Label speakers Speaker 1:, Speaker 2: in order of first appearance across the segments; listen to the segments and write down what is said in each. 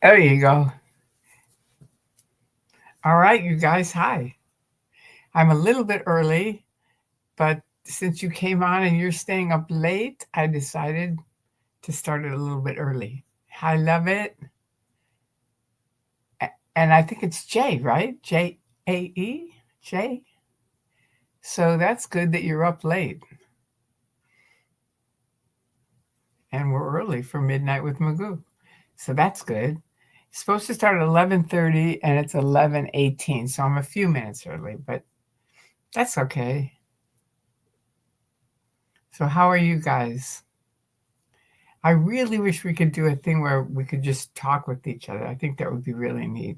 Speaker 1: There you go. All right, you guys. Hi. I'm a little bit early, but since you came on and you're staying up late, I decided to start it a little bit early. I love it. And I think it's Jay, right? Jae? Jay? So that's good that you're up late. And we're early for Midnight with Magoo. So that's good. It's supposed to start at 11:30 and it's 11:18. So I'm a few minutes early, but that's okay. So how are you guys? I really wish we could do a thing where we could just talk with each other. I think that would be really neat.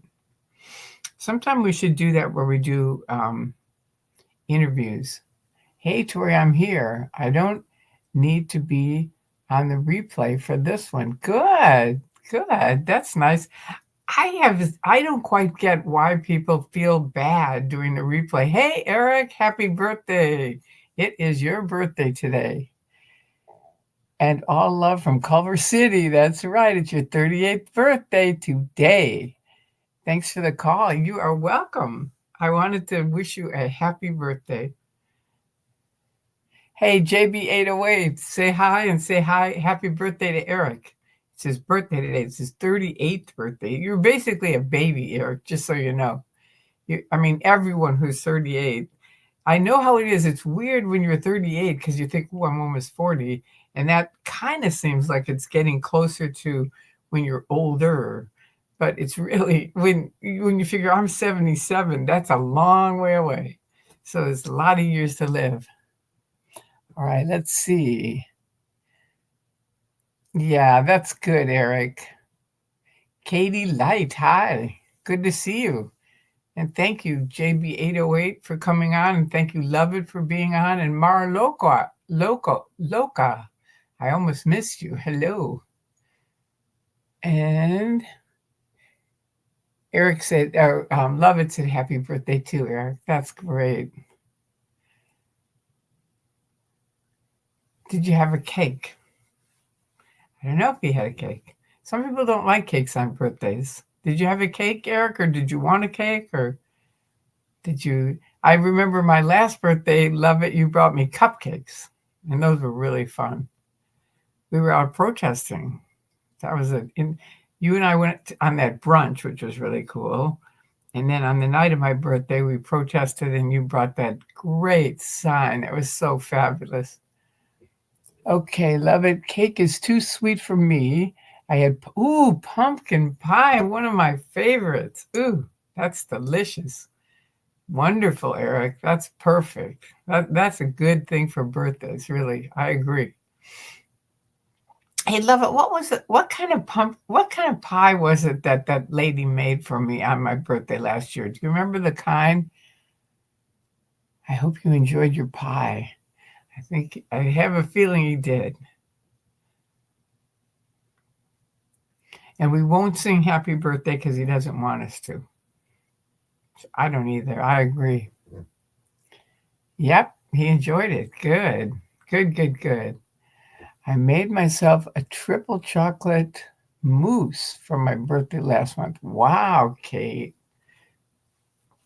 Speaker 1: Sometime we should do that where we do interviews. Hey, Tori, I'm here. I don't need to be on the replay for this one. Good, good. That's nice. I don't quite get why people feel bad doing the replay. Hey, Eric, happy birthday. It is your birthday today. And all love from Culver City. That's right. It's your 38th birthday today. Thanks for the call. You are welcome. I wanted to wish you a happy birthday. Hey, JB808, say hi and say hi. Happy birthday to Eric. It's his birthday today. It's his 38th birthday. You're basically a baby, Eric, just so you know. Everyone who's 38. I know how it is. It's weird when you're 38 because you think, oh, I'm almost 40. And that kind of seems like it's getting closer to when you're older. But it's really, when you figure I'm 77, that's a long way away. So there's a lot of years to live. All right, let's see. Yeah, that's good, Eric. Katie Light, hi. Good to see you. And thank you, JB808, for coming on. And thank you, Love It, for being on. And Mara Loca. I almost missed you. Hello. And Eric said, Love It said happy birthday too, Eric. That's great. Did you have a cake? I don't know if you had a cake. Some people don't like cakes on birthdays. Did you have a cake, Eric, or did you want a cake, or did you? I remember my last birthday, Love It, you brought me cupcakes, and those were really fun. We were out protesting. That was you and I went on that brunch, which was really cool. And then on the night of my birthday, we protested, and you brought that great sign. It was so fabulous. Okay, Love It. Cake is too sweet for me. I had, pumpkin pie, one of my favorites. Ooh, that's delicious. Wonderful, Eric. That's perfect. That's a good thing for birthdays, really. I agree. Hey, Love It. What was it? What kind of pie was it that lady made for me on my birthday last year? Do you remember the kind? I hope you enjoyed your pie. I have a feeling you did. And we won't sing happy birthday because he doesn't want us to. I don't either. I agree. Yep, he enjoyed it. Good. Good. I made myself a triple chocolate mousse for my birthday last month. Wow, Kate.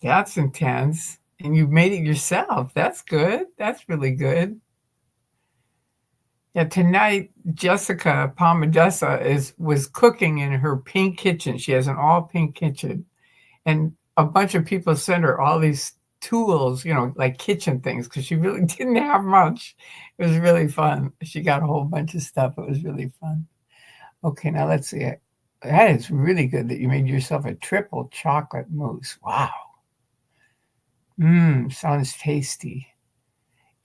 Speaker 1: That's intense. And you made it yourself. That's good. That's really good. Yeah, tonight Jessica Palmadessa was cooking in her pink kitchen. She has an all pink kitchen, and a bunch of people sent her all these tools, like kitchen things, because she really didn't have much. It was really fun. She got a whole bunch of stuff. It was really fun. Okay, now let's see. That is really good that you made yourself a triple chocolate mousse. Wow. Sounds tasty.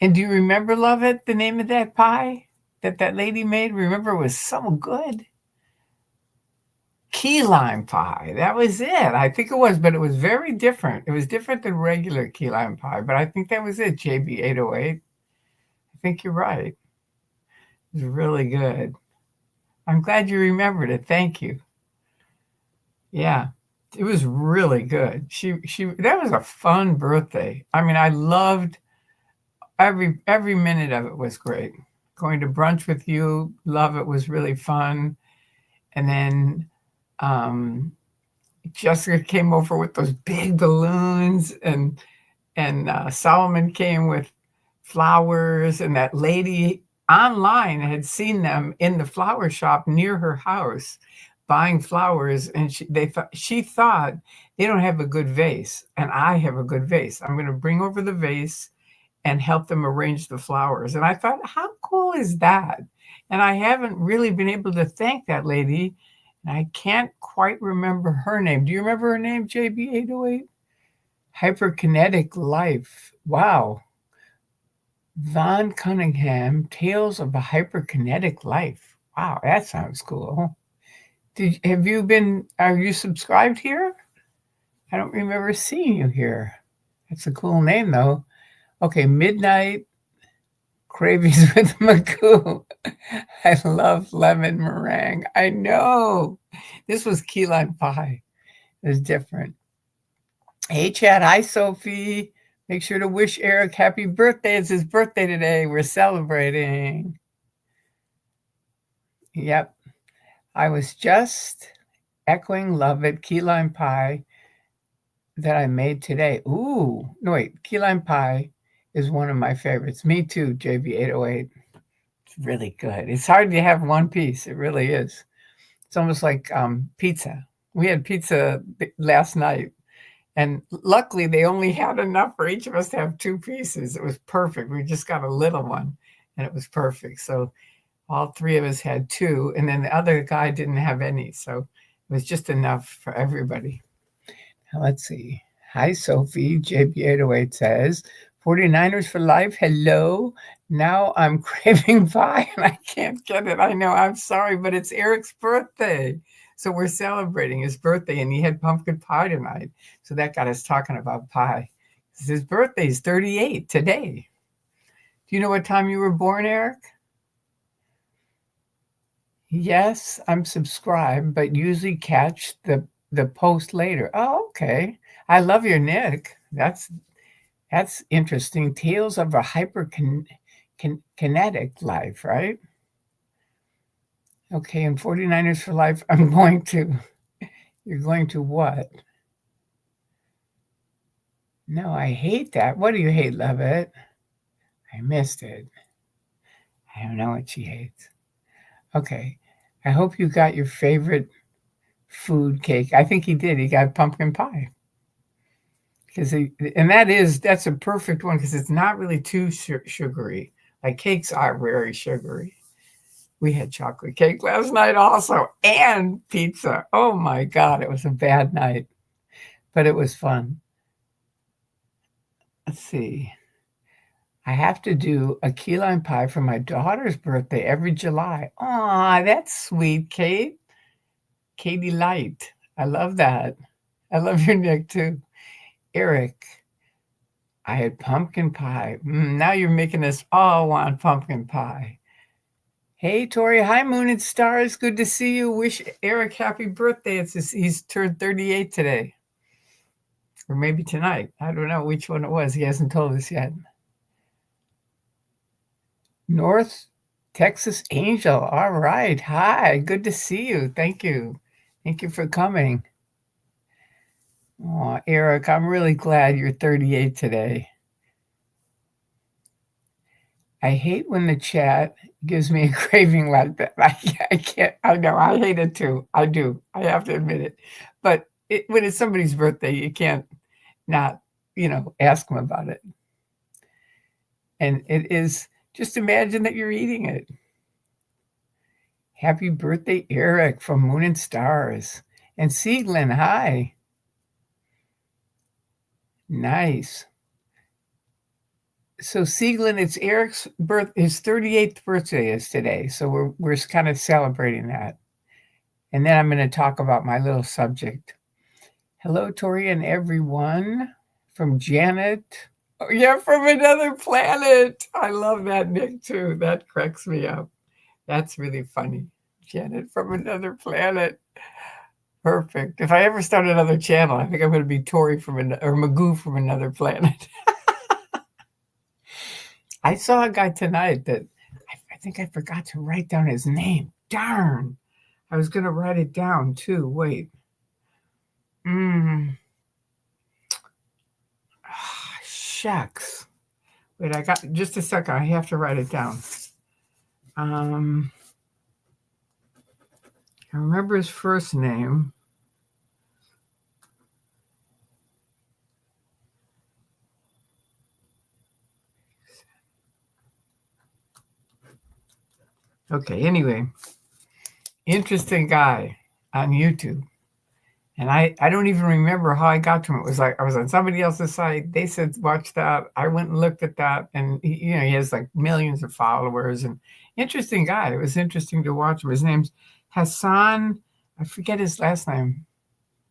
Speaker 1: And do you remember, Love It, the name of that pie that lady made? Remember, it was so good. Key lime pie. That was it. I think it was, but it was very different. It was different than regular key lime pie, but I think that was it, JB808. I think you're right. It was really good. I'm glad you remembered it. Thank you. Yeah, it was really good. That was a fun birthday. I loved every minute of it was great. Going to brunch with you, Love It, was really fun. And then Jessica came over with those big balloons, and Solomon came with flowers, and that lady online had seen them in the flower shop near her house buying flowers, and she thought they don't have a good vase, and I have a good vase. I'm going to bring over the vase and help them arrange the flowers. And I thought, how cool is that? And I haven't really been able to thank that lady, and I can't quite remember her name. Do you remember her name, JB808? Hyperkinetic Life. Wow. Von Cunningham, Tales of a Hyperkinetic Life. Wow, that sounds cool. Are you subscribed here? I don't remember seeing you here. That's a cool name, though. Okay, Midnight Cravings with Magoo. I love lemon meringue. I know. This was key lime pie. It was different. Hey, Chad. Hi, Sophie. Make sure to wish Eric happy birthday. It's his birthday today. We're celebrating. Yep. I was just echoing love at key lime pie that I made today. Ooh, no, wait. Key lime pie is one of my favorites. Me too, JB808. It's really good. It's hard to have one piece. It really is. It's almost like pizza. We had pizza last night, and luckily they only had enough for each of us to have two pieces. It was perfect. We just got a little one, and it was perfect. So all three of us had two, and then the other guy didn't have any. So it was just enough for everybody. Now, let's see. Hi, Sophie. JB808 says, 49ers for life. Hello. Now I'm craving pie and I can't get it. I know. I'm sorry, but it's Eric's birthday. So we're celebrating his birthday, and he had pumpkin pie tonight. So that got us talking about pie. His birthday is 38 today. Do you know what time you were born, Eric? Yes, I'm subscribed, but usually catch the post later. Oh, okay. I love your nick. That's interesting. Tales of a kinetic life, right? Okay, and 49ers for life. You're going to what? No, I hate that. What do you hate, Lovett? I missed it. I don't know what she hates. Okay, I hope you got your favorite food cake. I think he did. He got pumpkin pie. That's a perfect one because it's not really too sugary. Like cakes are very sugary. We had chocolate cake last night also, and pizza. Oh my God, it was a bad night, but it was fun. Let's see. I have to do a key lime pie for my daughter's birthday every July. Aw, that's sweet, Kate. Katie Light. I love that. I love your nick too. Eric, I had pumpkin pie. Now you're making us all want pumpkin pie. Hey, Tori. Hi, Moon and Stars. Good to see you. Wish Eric happy birthday. He's turned 38 today. Or maybe tonight. I don't know which one it was. He hasn't told us yet. North Texas Angel. All right. Hi. Good to see you. Thank you. Thank you for coming. Oh, Eric, I'm really glad you're 38 today. I hate when the chat gives me a craving like that. I can't. I know. I hate it too. I do. I have to admit it. But when it's somebody's birthday, you can't not, ask them about it. And it is, just imagine that you're eating it. Happy birthday, Eric, from Moon and Stars. And Sieglin, hi. Nice. So Sieglin, it's Eric's his 38th birthday is today. So we're kind of celebrating that. And then I'm going to talk about my little subject. Hello, Tori and everyone. From Janet. Oh, yeah, from another planet. I love that nick too. That cracks me up. That's really funny. Janet from another planet. Perfect. If I ever start another channel, I think I'm going to be Tori or Magoo from another planet. I saw a guy tonight that I think I forgot to write down his name. Darn. I was going to write it down too. Wait. Shucks. Wait, I got just a second. I have to write it down. I remember his first name. Okay, anyway, interesting guy on YouTube. And I don't even remember how I got to him. It was like I was on somebody else's site. They said, watch that. I went and looked at that. And, he has like millions of followers and interesting guy. It was interesting to watch him. His name's Hassan. I forget his last name.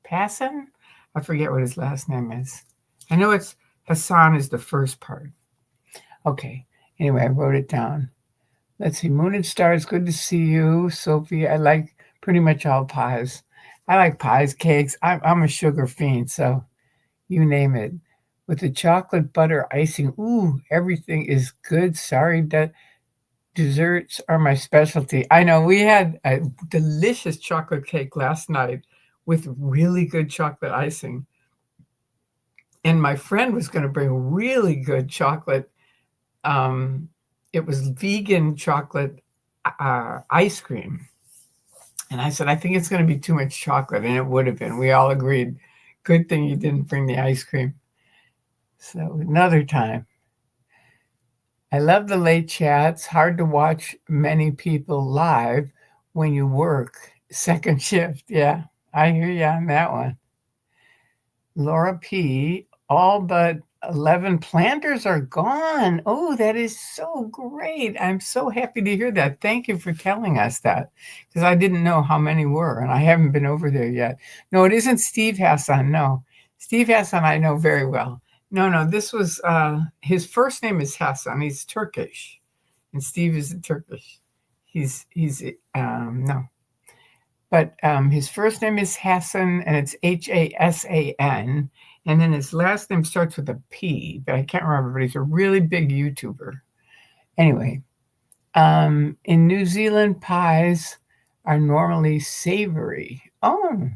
Speaker 1: Passan? I forget what his last name is. I know it's Hassan is the first part. Okay. Anyway, I wrote it down. Let's see. Moon and Stars, good to see you. Sophie, I like pretty much all pies. I like pies, cakes. I'm a sugar fiend, so you name it. With the chocolate butter icing, ooh, everything is good. Sorry, desserts are my specialty. I know we had a delicious chocolate cake last night with really good chocolate icing. And my friend was going to bring really good chocolate. It was vegan chocolate ice cream. And I said, I think it's going to be too much chocolate. And it would have been. We all agreed. Good thing you didn't bring the ice cream. So another time. I love the late chats. Hard to watch many people live when you work. Second shift. Yeah, I hear you on that one. Laura P. All but 11 planters are gone. Oh, that is so great. I'm so happy to hear that. Thank you for telling us that because I didn't know how many were and I haven't been over there yet. No, it isn't Steve Hassan. No, Steve Hassan I know very well. No, this was his first name is Hassan. He's Turkish and Steve is Turkish. He's no. But his first name is Hassan, and it's Hassan. And then his last name starts with a P, but I can't remember. But he's a really big YouTuber. Anyway, in New Zealand, pies are normally savory. Oh,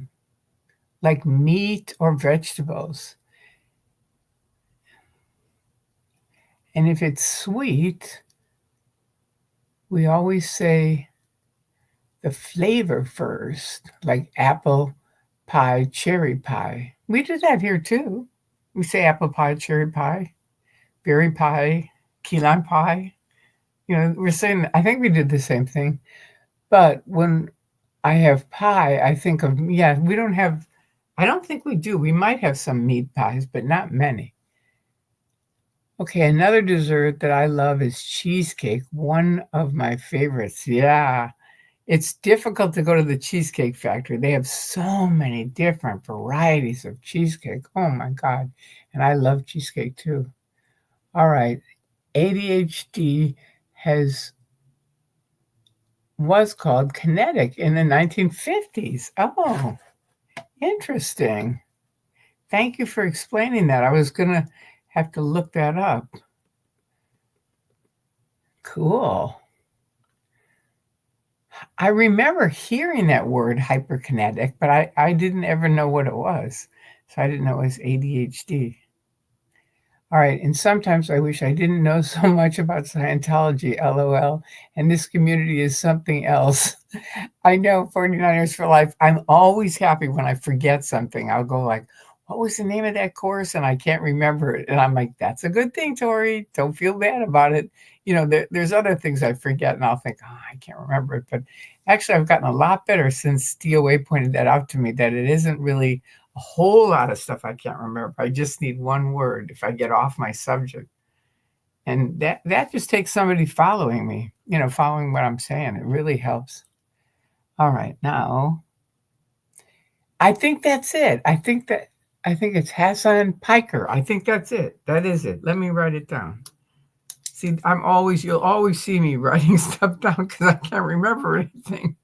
Speaker 1: like meat or vegetables. And if it's sweet, we always say the flavor first, like apple pie, cherry pie. We do that here too. We say apple pie, cherry pie, berry pie, key lime pie. We're saying, I think we did the same thing. But when I have pie, I think of, we don't have, I don't think we do. We might have some meat pies, but not many. Okay, another dessert that I love is cheesecake, one of my favorites. Yeah. It's difficult to go to the Cheesecake Factory. They have so many different varieties of cheesecake. Oh my God. And I love cheesecake too. All right. ADHD was called kinetic in the 1950s. Oh, interesting. Thank you for explaining that. I was going to have to look that up. Cool. I remember hearing that word hyperkinetic, but I didn't ever know what it was. So I didn't know it was ADHD. All right. And sometimes I wish I didn't know so much about Scientology, LOL. And this community is something else. I know 49ers for life. I'm always happy when I forget something. I'll go like, what was the name of that course? And I can't remember it. And I'm like, that's a good thing, Tori. Don't feel bad about it. There's other things I forget and I'll think, I can't remember it. But actually, I've gotten a lot better since DOA pointed that out to me, that it isn't really a whole lot of stuff I can't remember. I just need one word if I get off my subject. And that just takes somebody following me, following what I'm saying. It really helps. All right, now, I think that's it. I think it's Hassan Piker. I think that's it. That is it. Let me write it down. See, you'll always see me writing stuff down because I can't remember anything.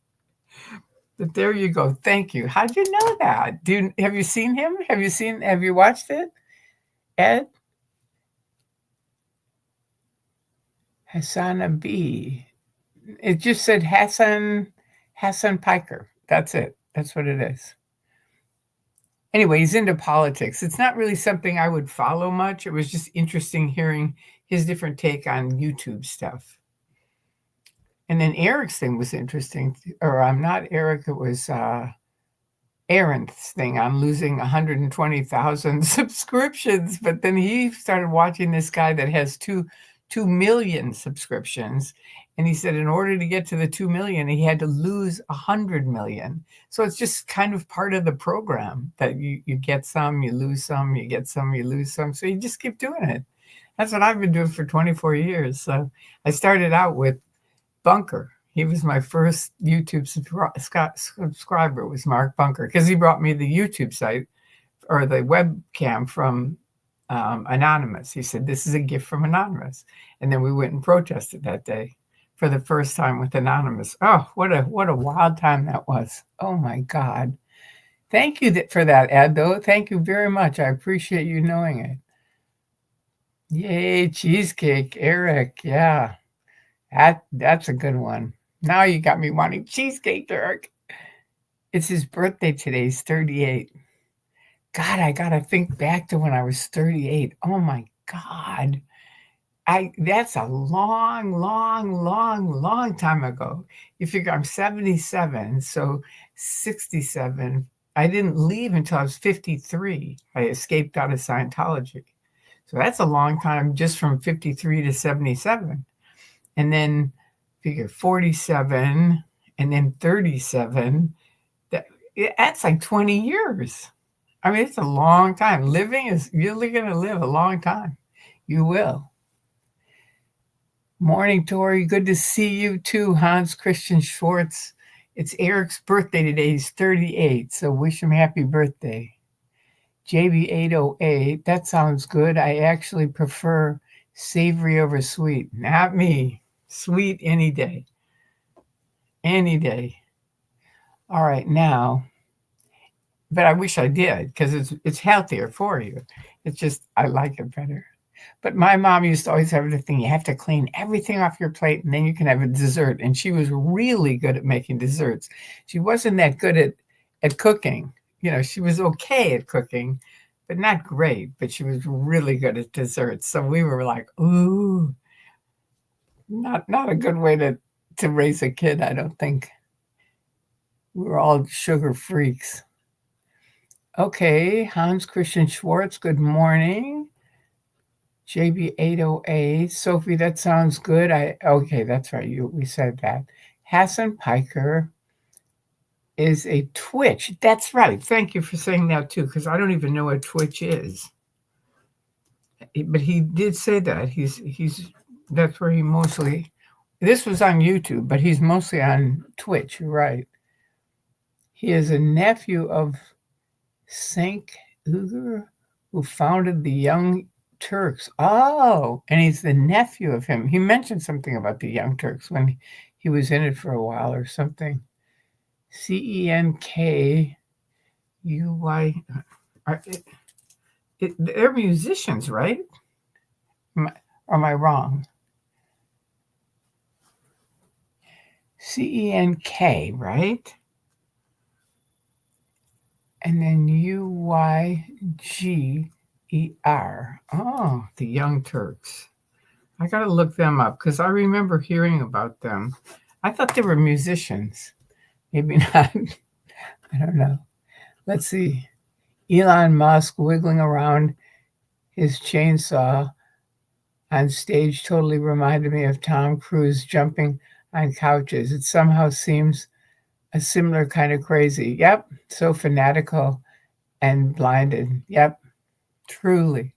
Speaker 1: But there you go. Thank you. How'd you know that? Have you seen him? Have you watched it? Ed? Hassan B. It just said Hassan Hassan Piker. That's it. That's what it is. Anyway, he's into politics. It's not really something I would follow much. It was just interesting hearing his different take on YouTube stuff. And then Eric's thing was interesting. Or I'm not Eric, it was Aaron's thing on losing 120,000 subscriptions. But then he started watching this guy that has 2 million subscriptions. And he said in order to get to the 2 million, he had to lose 100 million. So it's just kind of part of the program that you get some, you lose some, you get some, you lose some. So you just keep doing it. That's what I've been doing for 24 years. So I started out with Bunker. He was my first YouTube subscriber, was Mark Bunker, because he brought me the YouTube site or the webcam from Anonymous. He said, this is a gift from Anonymous. And then we went and protested that day for the first time with Anonymous. Oh, what a wild time that was. Oh my God. Thank you for that, Ed, though. Thank you very much. I appreciate you knowing it. Yay, cheesecake, Eric. Yeah, that's a good one. Now you got me wanting cheesecake, Eric. It's his birthday today. He's 38. God, I got to think back to when I was 38. Oh my God. That's a long, long, long, long time ago. You figure I'm 77, so 67. I didn't leave until I was 53. I escaped out of Scientology. So that's a long time just from 53 to 77. And then figure 47 and then 37. That's like 20 years. I mean, it's a long time. You're going to live a long time. You will. Morning, Tori. Good to see you too, Hans Christian Schwartz. It's Eric's birthday today. He's 38, so wish him happy birthday. JB808, that sounds good. I actually prefer savory over sweet. Not me. Sweet any day. Any day. All right, now, but I wish I did because it's healthier for you. It's just, I like it better. But my mom used to always have the thing, you have to clean everything off your plate and then you can have a dessert. And she was really good at making desserts. She wasn't that good at cooking. You know, she was okay at cooking, but not great. But she was really good at desserts. So we were like, ooh, not a good way to raise a kid, I don't think. We were all sugar freaks. Okay, Hans Christian Schwartz, good morning. JB808, Sophie, that sounds good. Okay, that's right. We said that. Hassan Piker is a Twitch. That's right. Thank you for saying that too, because I don't even know what Twitch is. But he did say that that's where he mostly. This was on YouTube, but he's mostly on Twitch. You're right. He is a nephew of Cenk Uygur, who founded the Young Turks. Oh, and he's the nephew of him. He mentioned something about the Young Turks when he was in it for a while or something. CENKUY. They're musicians, right? Or am I wrong? CENK, right? And then UYGER. Oh, the Young Turks. I got to look them up because I remember hearing about them. I thought they were musicians. Maybe not. I don't know. Let's see. Elon Musk wiggling around his chainsaw on stage totally reminded me of Tom Cruise jumping on couches. It somehow seems a similar kind of crazy. Yep. So fanatical and blinded. Yep. Truly.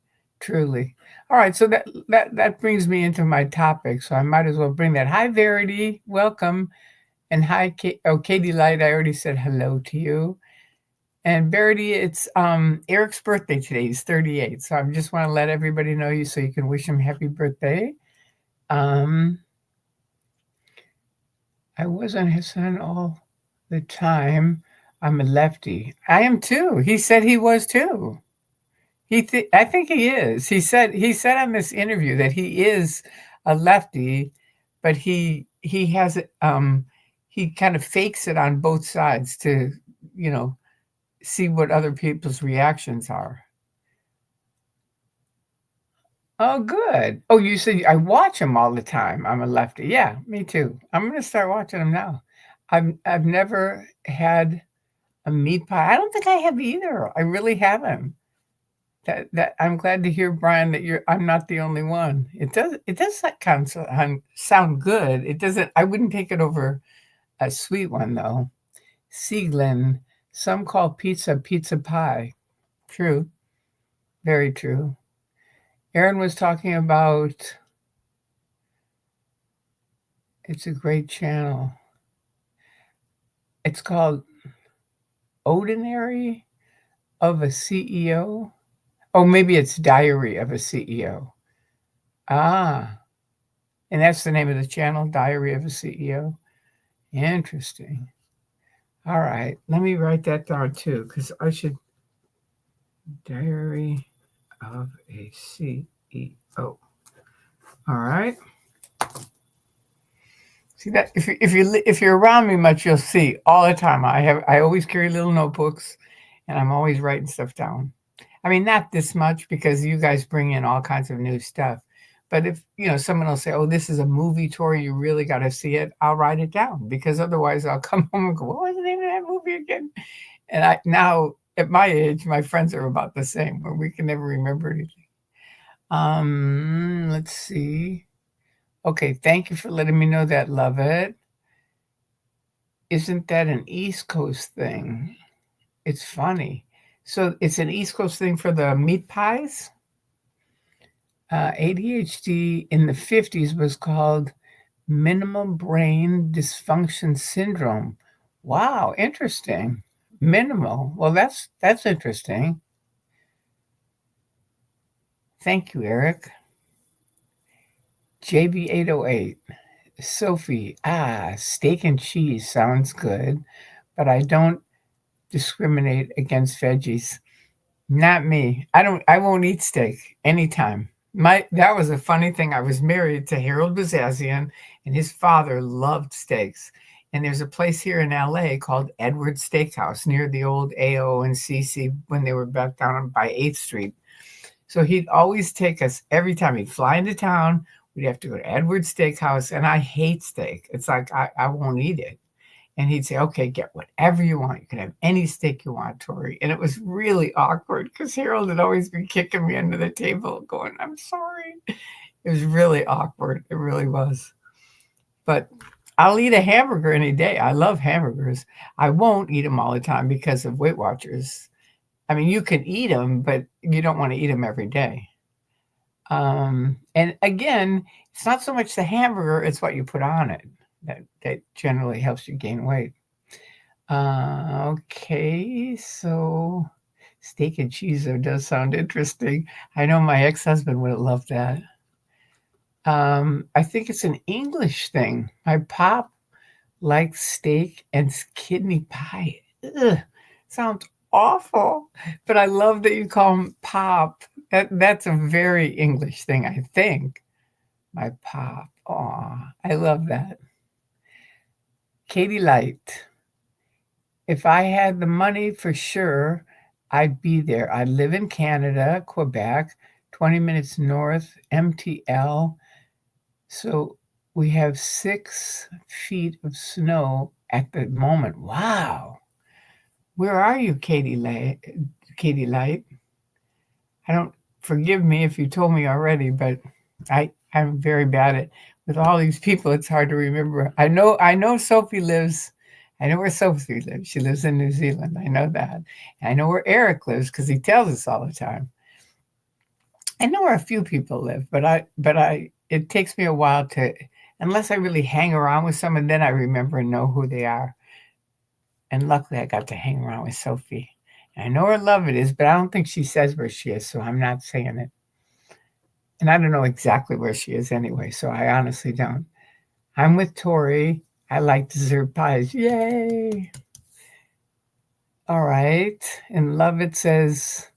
Speaker 1: All right. So that brings me into my topic. So I might as well bring that. Hi, Verity. Welcome. And hi, Katie Light. I already said hello to you. And Verity, it's Eric's birthday today. He's 38. So I just want to let everybody know you so you can wish him happy birthday. I was on his son all the time. I'm a lefty. I am too. He said he was too. I think he is. He said on this interview that he is a lefty, but he has he kind of fakes it on both sides to, you know, see what other people's reactions are. Oh, good. Oh, you said I watch them all the time. I'm a lefty. Yeah, me too. I'm gonna start watching them now. I've never had a meat pie. I don't think I have either. I really haven't. That I'm glad to hear, Brian, that I'm not the only one. It does that kind of sound good. It doesn't. I wouldn't take it over a sweet one though. Sieglin, some call pizza pie. True, very true. Aaron was talking about. It's a great channel. It's called Ordinary of a CEO. Oh, maybe it's Diary of a CEO. Ah, and that's the name of the channel, Diary of a CEO. Interesting. All right, let me write that down too, because I should. Diary of a CEO. All right. See that if you're around me much, you'll see all the time. I always carry little notebooks, and I'm always writing stuff down. I mean, not this much because you guys bring in all kinds of new stuff. But if someone will say, "Oh, this is a movie tour, you really got to see it," I'll write it down because otherwise I'll come home and go, "What was the name of that movie again?" And I now at my age, my friends are about the same, where we can never remember anything. Let's see. Okay, thank you for letting me know that. Love it. Isn't that an East Coast thing? It's funny. So it's an East Coast thing for the meat pies. ADHD in the 50s was called minimal brain dysfunction syndrome. Wow, interesting. Minimal. Well, that's interesting. Thank you, Eric. JB808. Sophie, steak and cheese sounds good, but I don't discriminate against veggies. Not me. I won't eat steak anytime. That was a funny thing. I was married to Harold Bazazian, and his father loved steaks. And there's a place here in LA called Edwards Steakhouse near the old AO and CC when they were back down by 8th Street. So he'd always take us every time he'd fly into town. We'd have to go to Edwards Steakhouse, and I hate steak. It's like I won't eat it. And he'd say, "Okay, get whatever you want. You can have any steak you want, Tori." And it was really awkward because Harold had always been kicking me under the table, going, "I'm sorry." It was really awkward. It really was. But I'll eat a hamburger any day. I love hamburgers. I won't eat them all the time because of Weight Watchers. I mean, you can eat them, but you don't want to eat them every day. And again, it's not so much the hamburger, it's what you put on it that generally helps you gain weight. Okay, so steak and cheese does sound interesting. I know my ex-husband would have loved that. I think it's an English thing. My pop likes steak and kidney pie. Ugh, sounds awful, but I love that you call him pop. That's a very English thing, I think. My pop. Aw, I love that. Katie Light. If I had the money for sure, I'd be there. I live in Canada, Quebec, 20 minutes north, MTL. So we have 6 feet of snow at the moment. Wow. Where are you, Katie Light? Katie Light? I don't forgive me if you told me already, but I'm very bad at with all these people. It's hard to remember. I know Sophie lives. I know where Sophie lives. She lives in New Zealand. I know that. And I know where Eric lives because he tells us all the time. I know where a few people live, but it takes me a while to, unless I really hang around with someone, then I remember and know who they are. And luckily, I got to hang around with Sophie. And I know where Love It is, but I don't think she says where she is, so I'm not saying it. And I don't know exactly where she is anyway, so I honestly don't. I'm with Tori. I like dessert pies. Yay! All right. And Love It says,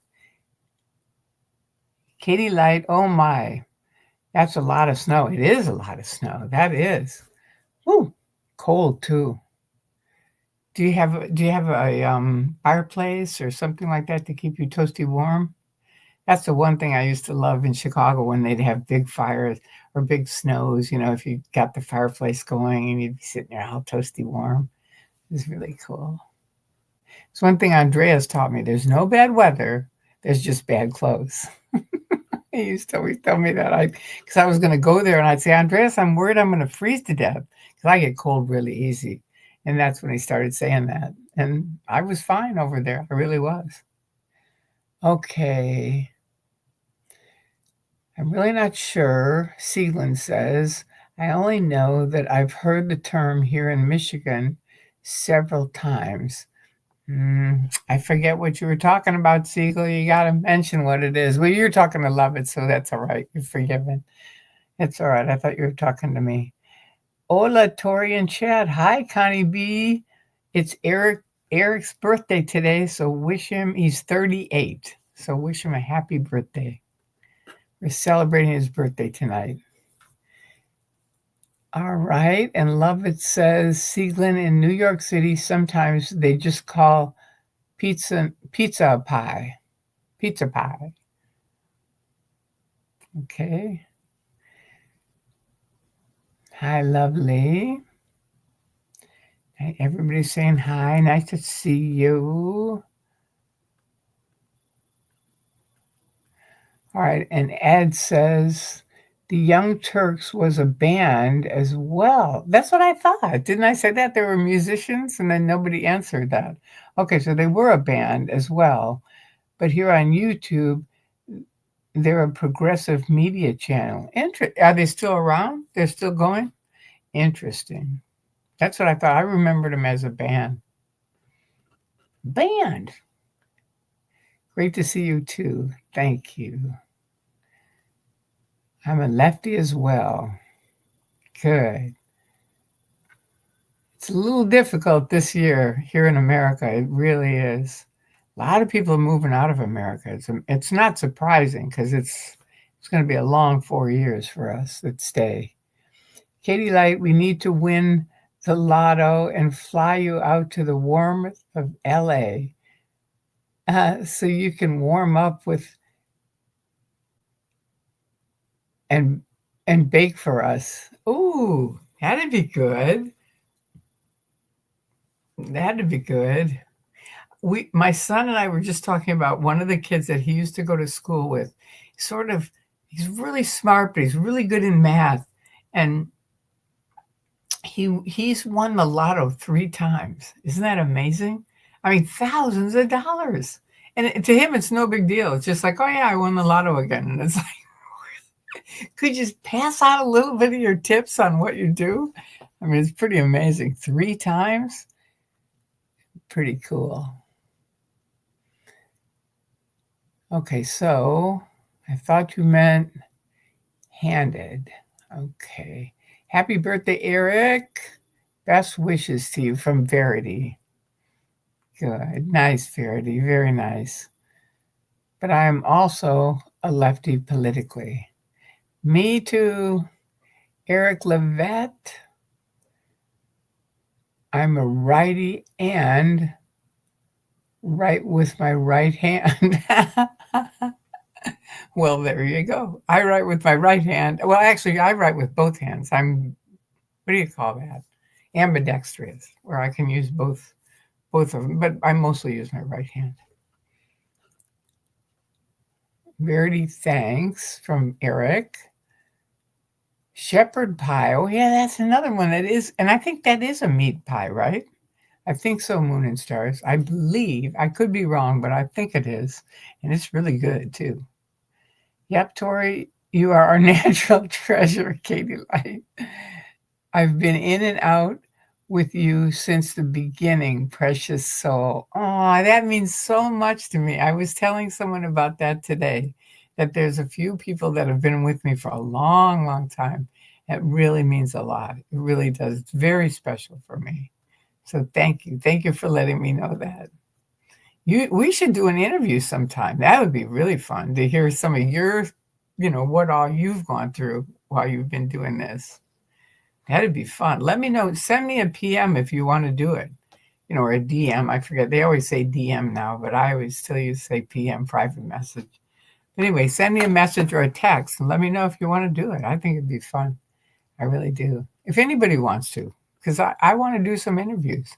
Speaker 1: Katie Light, oh my, that's a lot of snow. It is a lot of snow. That is. Woo, cold too. Do you have a fireplace or something like that to keep you toasty warm? That's the one thing I used to love in Chicago when they'd have big fires or big snows, if you got the fireplace going and you'd be sitting there all toasty warm. It was really cool. It's one thing Andreas taught me. There's no bad weather. There's just bad clothes. He used to always tell me that because I was going to go there and I'd say, Andreas, I'm worried I'm going to freeze to death because I get cold really easy. And that's when he started saying that. And I was fine over there. I really was. Okay. I'm really not sure, Sealand says. I only know that I've heard the term here in Michigan several times. I forget what you were talking about, Siegel. You got to mention what it is. Well, you're talking to Lovett, so that's all right. You're forgiven. It's all right. I thought you were talking to me. Hola, Tori and Chad. Hi, Connie B. It's Eric's birthday today, so wish him, he's 38. So wish him a happy birthday. We're celebrating his birthday tonight. All right. And Lovett says, Sieglin, in New York City, sometimes they just call pizza pie. Pizza pie. Okay. Hi, lovely. Hey, everybody's saying hi. Nice to see you. All right. And Ed says, the Young Turks was a band as well. That's what I thought. Didn't I say that? They were musicians? And then nobody answered that. Okay, so they were a band as well. But here on YouTube, they're a progressive media channel. Are they still around? They're still going? Interesting. That's what I thought. I remembered them as a band. Band. Great to see you too. Thank you. I'm a lefty as well. Good. It's a little difficult this year here in America. It really is. A lot of people are moving out of America. It's not surprising because it's going to be a long 4 years for us that stay. Katie Light, we need to win the lotto and fly you out to the warmth of LA so you can warm up with and bake for us. Ooh, that'd be good. That'd be good. My son and I were just talking about one of the kids that he used to go to school with. He's really smart, but he's really good in math. And he's won the lotto 3 times. Isn't that amazing? I mean, thousands of dollars. And to him, it's no big deal. It's just like, oh yeah, I won the lotto again. And it's like, could you just pass out a little bit of your tips on what you do? I mean, it's pretty amazing. 3 times? Pretty cool. Okay, so I thought you meant handed. Okay. Happy birthday, Eric. Best wishes to you from Verity. Good. Nice, Verity. Very nice. But I am also a lefty politically. Me too. Eric Levette. I'm a righty and write with my right hand. Well, there you go. I write with my right hand. Well, actually, I write with both hands. What do you call that? Ambidextrous, where I can use both of them, but I mostly use my right hand. Verity, thanks from Eric. Shepherd pie. Oh, yeah, that's another one that is, and I think that is a meat pie, right? I think so, Moon and Stars. I believe, I could be wrong, but I think it is. And it's really good, too. Yep, Tori, you are our natural treasure, Katie Light. I've been in and out with you since the beginning, precious soul. Oh, that means so much to me. I was telling someone about that today, that there's a few people that have been with me for a long, long time. It really means a lot. It really does. It's very special for me. So thank you. Thank you for letting me know that. We should do an interview sometime. That would be really fun to hear some of your, what all you've gone through while you've been doing this. That'd be fun. Let me know. Send me a PM if you want to do it. or a DM. I forget. They always say DM now, but I always still use say PM, private message. Anyway, send me a message or a text and let me know if you want to do it. I think it'd be fun. I really do. If anybody wants to, because I want to do some interviews.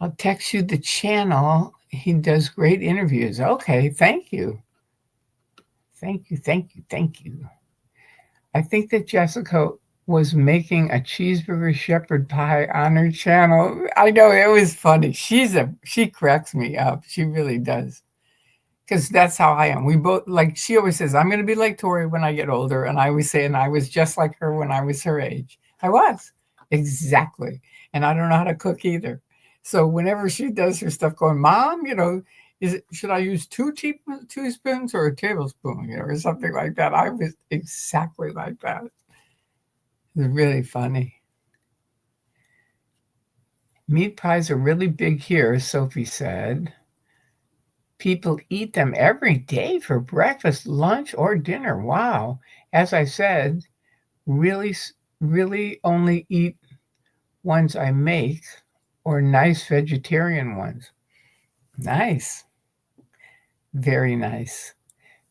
Speaker 1: I'll text you the channel. He does great interviews. Okay, thank you. Thank you, thank you, thank you. I think that Jessica was making a cheeseburger shepherd pie on her channel. I know, it was funny. She cracks me up. She really does. Because that's how I am. We both, like, she always says, I'm going to be like Tori when I get older. And I always say, and I was just like her when I was her age. I was. Exactly. And I don't know how to cook either. So whenever she does her stuff going, Mom, should I use two teaspoons or a tablespoon, or something like that? I was exactly like that. It's really funny. Meat pies are really big here, Sophie said. People eat them every day for breakfast, lunch, or dinner. Wow. As I said, really, really only eat ones I make or nice vegetarian ones. Nice. Very nice.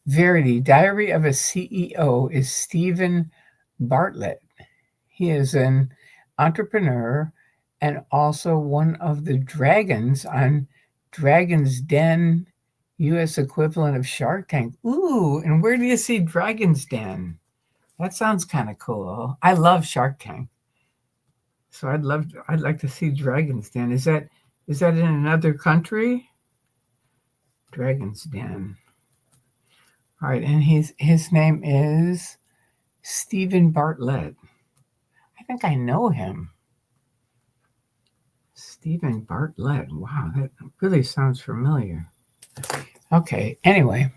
Speaker 1: Verity, Diary of a CEO is Stephen Bartlett. He is an entrepreneur and also one of the dragons on Dragon's Den, U.S. equivalent of Shark Tank. Ooh, and where do you see Dragon's Den? That sounds kind of cool. I love Shark Tank. So I'd like to see Dragon's Den. Is that in another country? Dragon's Den. All right, and his name is Stephen Bartlett. I think I know him. Stephen Bartlett. Wow, that really sounds familiar. Okay, anyway,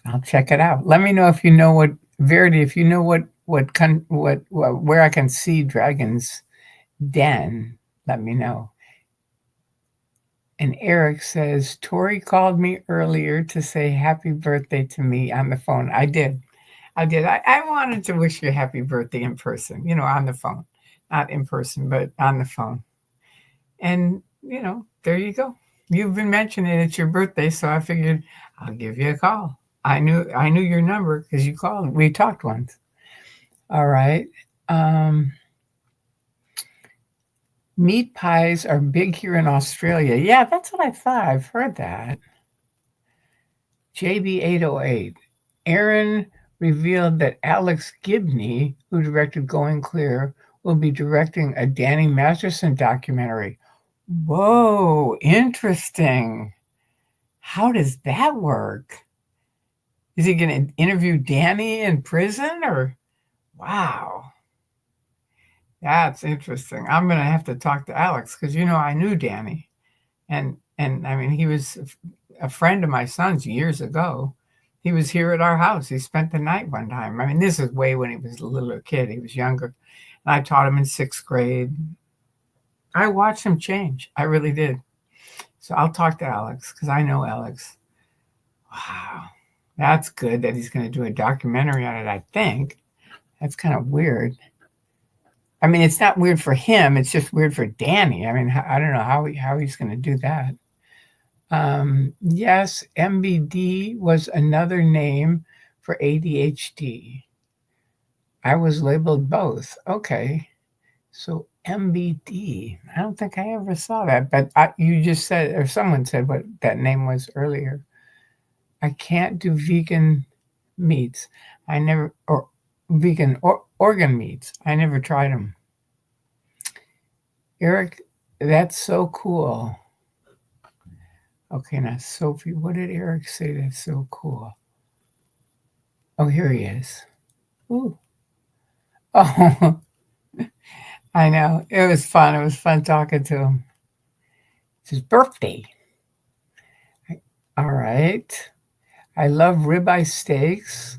Speaker 1: I'll check it out. Let me know if you know what, Verity, if you know where I can see Dragon's Den, let me know. And Eric says, Tori called me earlier to say happy birthday to me on the phone. I did. I wanted to wish you a happy birthday in person, on the phone. Not in person, but on the phone. And, there you go. You've been mentioning it's your birthday, so I figured I'll give you a call. I knew your number because you called. We talked once. All right. Meat pies are big here in Australia. Yeah, that's what I thought. I've heard that. JB808. Aaron revealed that Alex Gibney, who directed Going Clear, will be directing a Danny Masterson documentary. Whoa, interesting. How does that work? Is he going to interview Danny in prison or? Wow. That's interesting. I'm going to have to talk to Alex because, I knew Danny. And I mean, he was a friend of my son's years ago. He was here at our house. He spent the night one time. I mean, this is way when he was a little kid. He was younger. And I taught him in 6th grade. I watched him change. I really did. So I'll talk to Alex because I know Alex. Wow. That's good that he's going to do a documentary on it, I think. That's kind of weird. I mean, it's not weird for him. It's just weird for Danny. I mean, I don't know how he's going to do that. Yes, MBD was another name for ADHD. I was labeled both. Okay. So MBD. I don't think I ever saw that, but you just said, or someone said what that name was earlier. I can't do vegan meats. Or vegan or organ meats. I never tried them. Eric, that's so cool. Okay, now Sophie, what did Eric say that's so cool? Oh, here he is. Ooh. Oh, I know. It was fun. It was fun talking to him. It's his birthday. All right. I love ribeye steaks,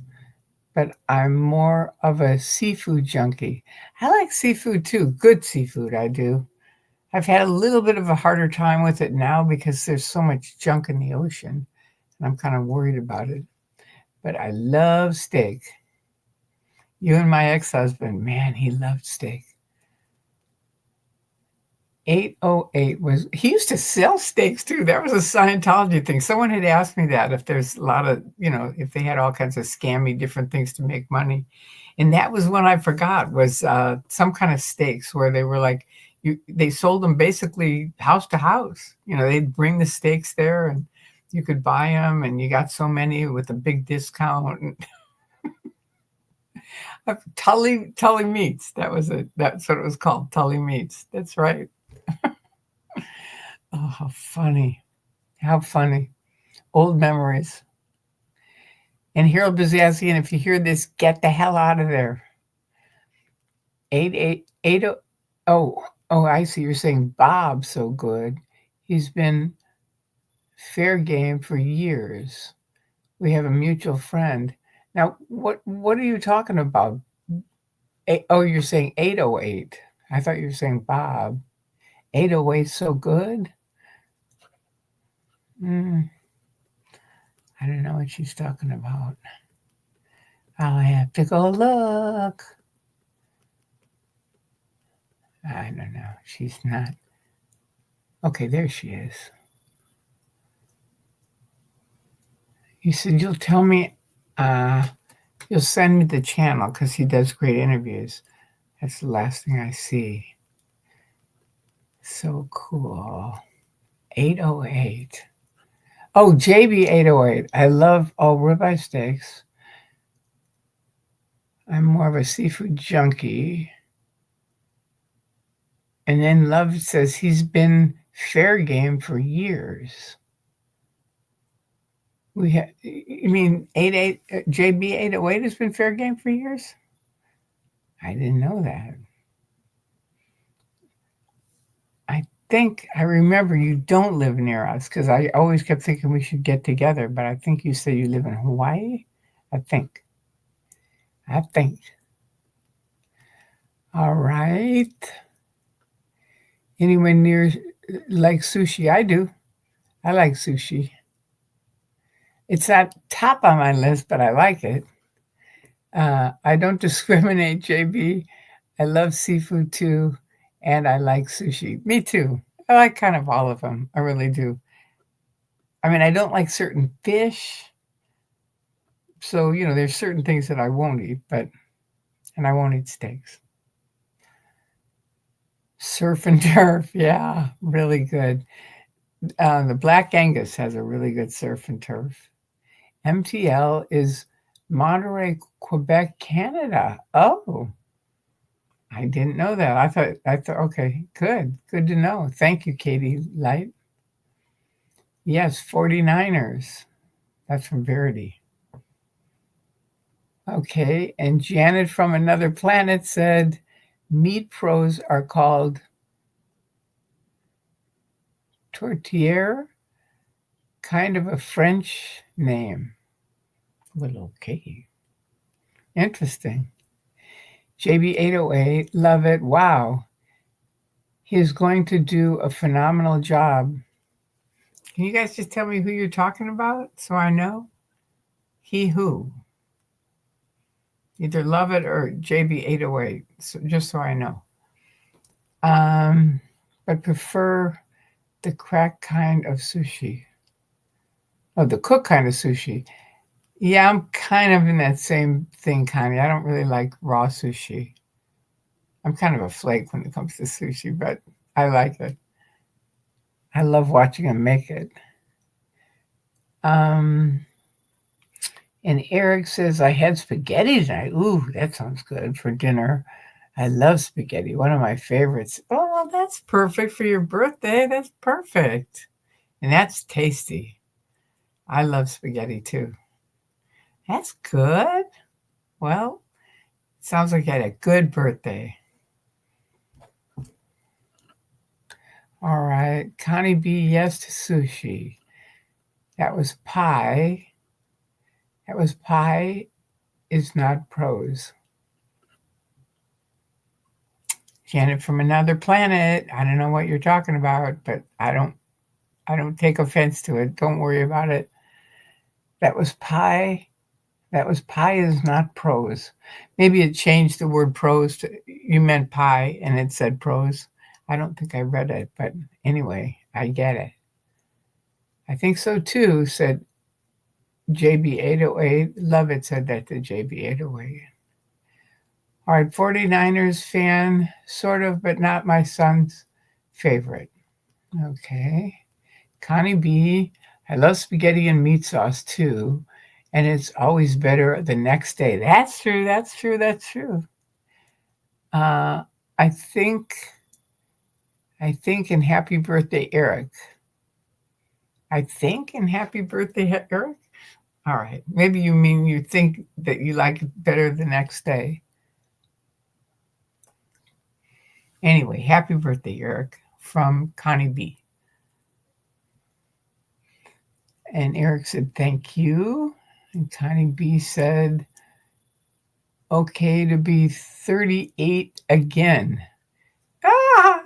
Speaker 1: but I'm more of a seafood junkie. I like seafood too. Good seafood, I do. I've had a little bit of a harder time with it now because there's so much junk in the ocean, and I'm kind of worried about it. But I love steak. You and my ex-husband, man, he loved steak. 808 was he used to sell steaks too. That was a Scientology thing. Someone had asked me that if there's a lot of, if they had all kinds of scammy different things to make money. And that was one I forgot was some kind of steaks where they were like, they sold them basically house to house. They'd bring the steaks there and you could buy them and you got so many with a big discount. Tully Meats. That's what it was called. Tully Meats. That's right. Oh, how funny. How funny. Old memories. And Harold is asking, if you hear this, get the hell out of there. 8880. Oh, I see. You're saying Bob's so good. He's been fair game for years. We have a mutual friend. Now, what are you talking about? You're saying 808. I thought you were saying Bob. 808 so good? I don't know what she's talking about. I'll have to go look. I don't know. She's not. Okay, there she is. You said you'll tell me, you'll send me the channel because he does great interviews. That's the last thing I see. So cool. 808. Oh, JB 808. I love all ribeye steaks. I'm more of a seafood junkie. And then Love says he's been fair game for years. You mean 88 JB 808 has been fair game for years? I didn't know that. I think I remember you don't live near us because I always kept thinking we should get together, but I think you say you live in Hawaii. I think. All right. Anyone near like sushi? I do. I like sushi. It's not top on my list, but I like it. I don't discriminate, JB. I love seafood too, and I like sushi. Me too. I like kind of all of them. I really do. I mean, I don't like certain fish. So, there's certain things that I won't eat, and I won't eat steaks. Surf and turf. Yeah, really good. The Black Angus has a really good surf and turf. MTL is Monterey, Quebec, Canada. Oh, I didn't know that. I thought, okay, good to know. Thank you, Katie Light. Yes, 49ers. That's from Verity. Okay, and Janet from Another Planet said, meat pros are called tourtière, kind of a French name. Well, okay. Interesting. JB808, love it. Wow. He is going to do a phenomenal job. Can you guys just tell me who you're talking about so I know? He who? Either love it or JB808, just so I know. But prefer the cracked kind of sushi. Oh, the cooked kind of sushi. Yeah, I'm kind of in that same thing, Connie. I don't really like raw sushi. I'm kind of a flake when it comes to sushi, but I like it. I love watching them make it. And Eric says, I had spaghetti tonight. Ooh, that sounds good for dinner. I love spaghetti, one of my favorites. Oh, that's perfect for your birthday. That's perfect. And that's tasty. I love spaghetti too. That's good. Well, sounds like you had a good birthday. All right. Connie B, yes to sushi. That was pie. Pie is not prose. Janet from Another Planet. I don't know what you're talking about, but I don't take offense to it. Don't worry about it. That was pie. Pie is not prose. Maybe it changed the word prose to, you meant pie and it said prose. I don't think I read it, but anyway, I get it. I think so too, said JB808. Lovett said that to JB808. All right, 49ers fan, sort of, but not my son's favorite. Okay. Connie B, I love spaghetti and meat sauce too, and it's always better the next day. That's true, that's true, that's true. Uh, I think, and happy birthday, Eric. I think, and happy birthday, Eric. All right. Maybe you mean you think that you like it better the next day. Anyway, happy birthday, Eric, from Connie B. And Eric said, thank you. And Connie B said, okay to be 38 again. Ah,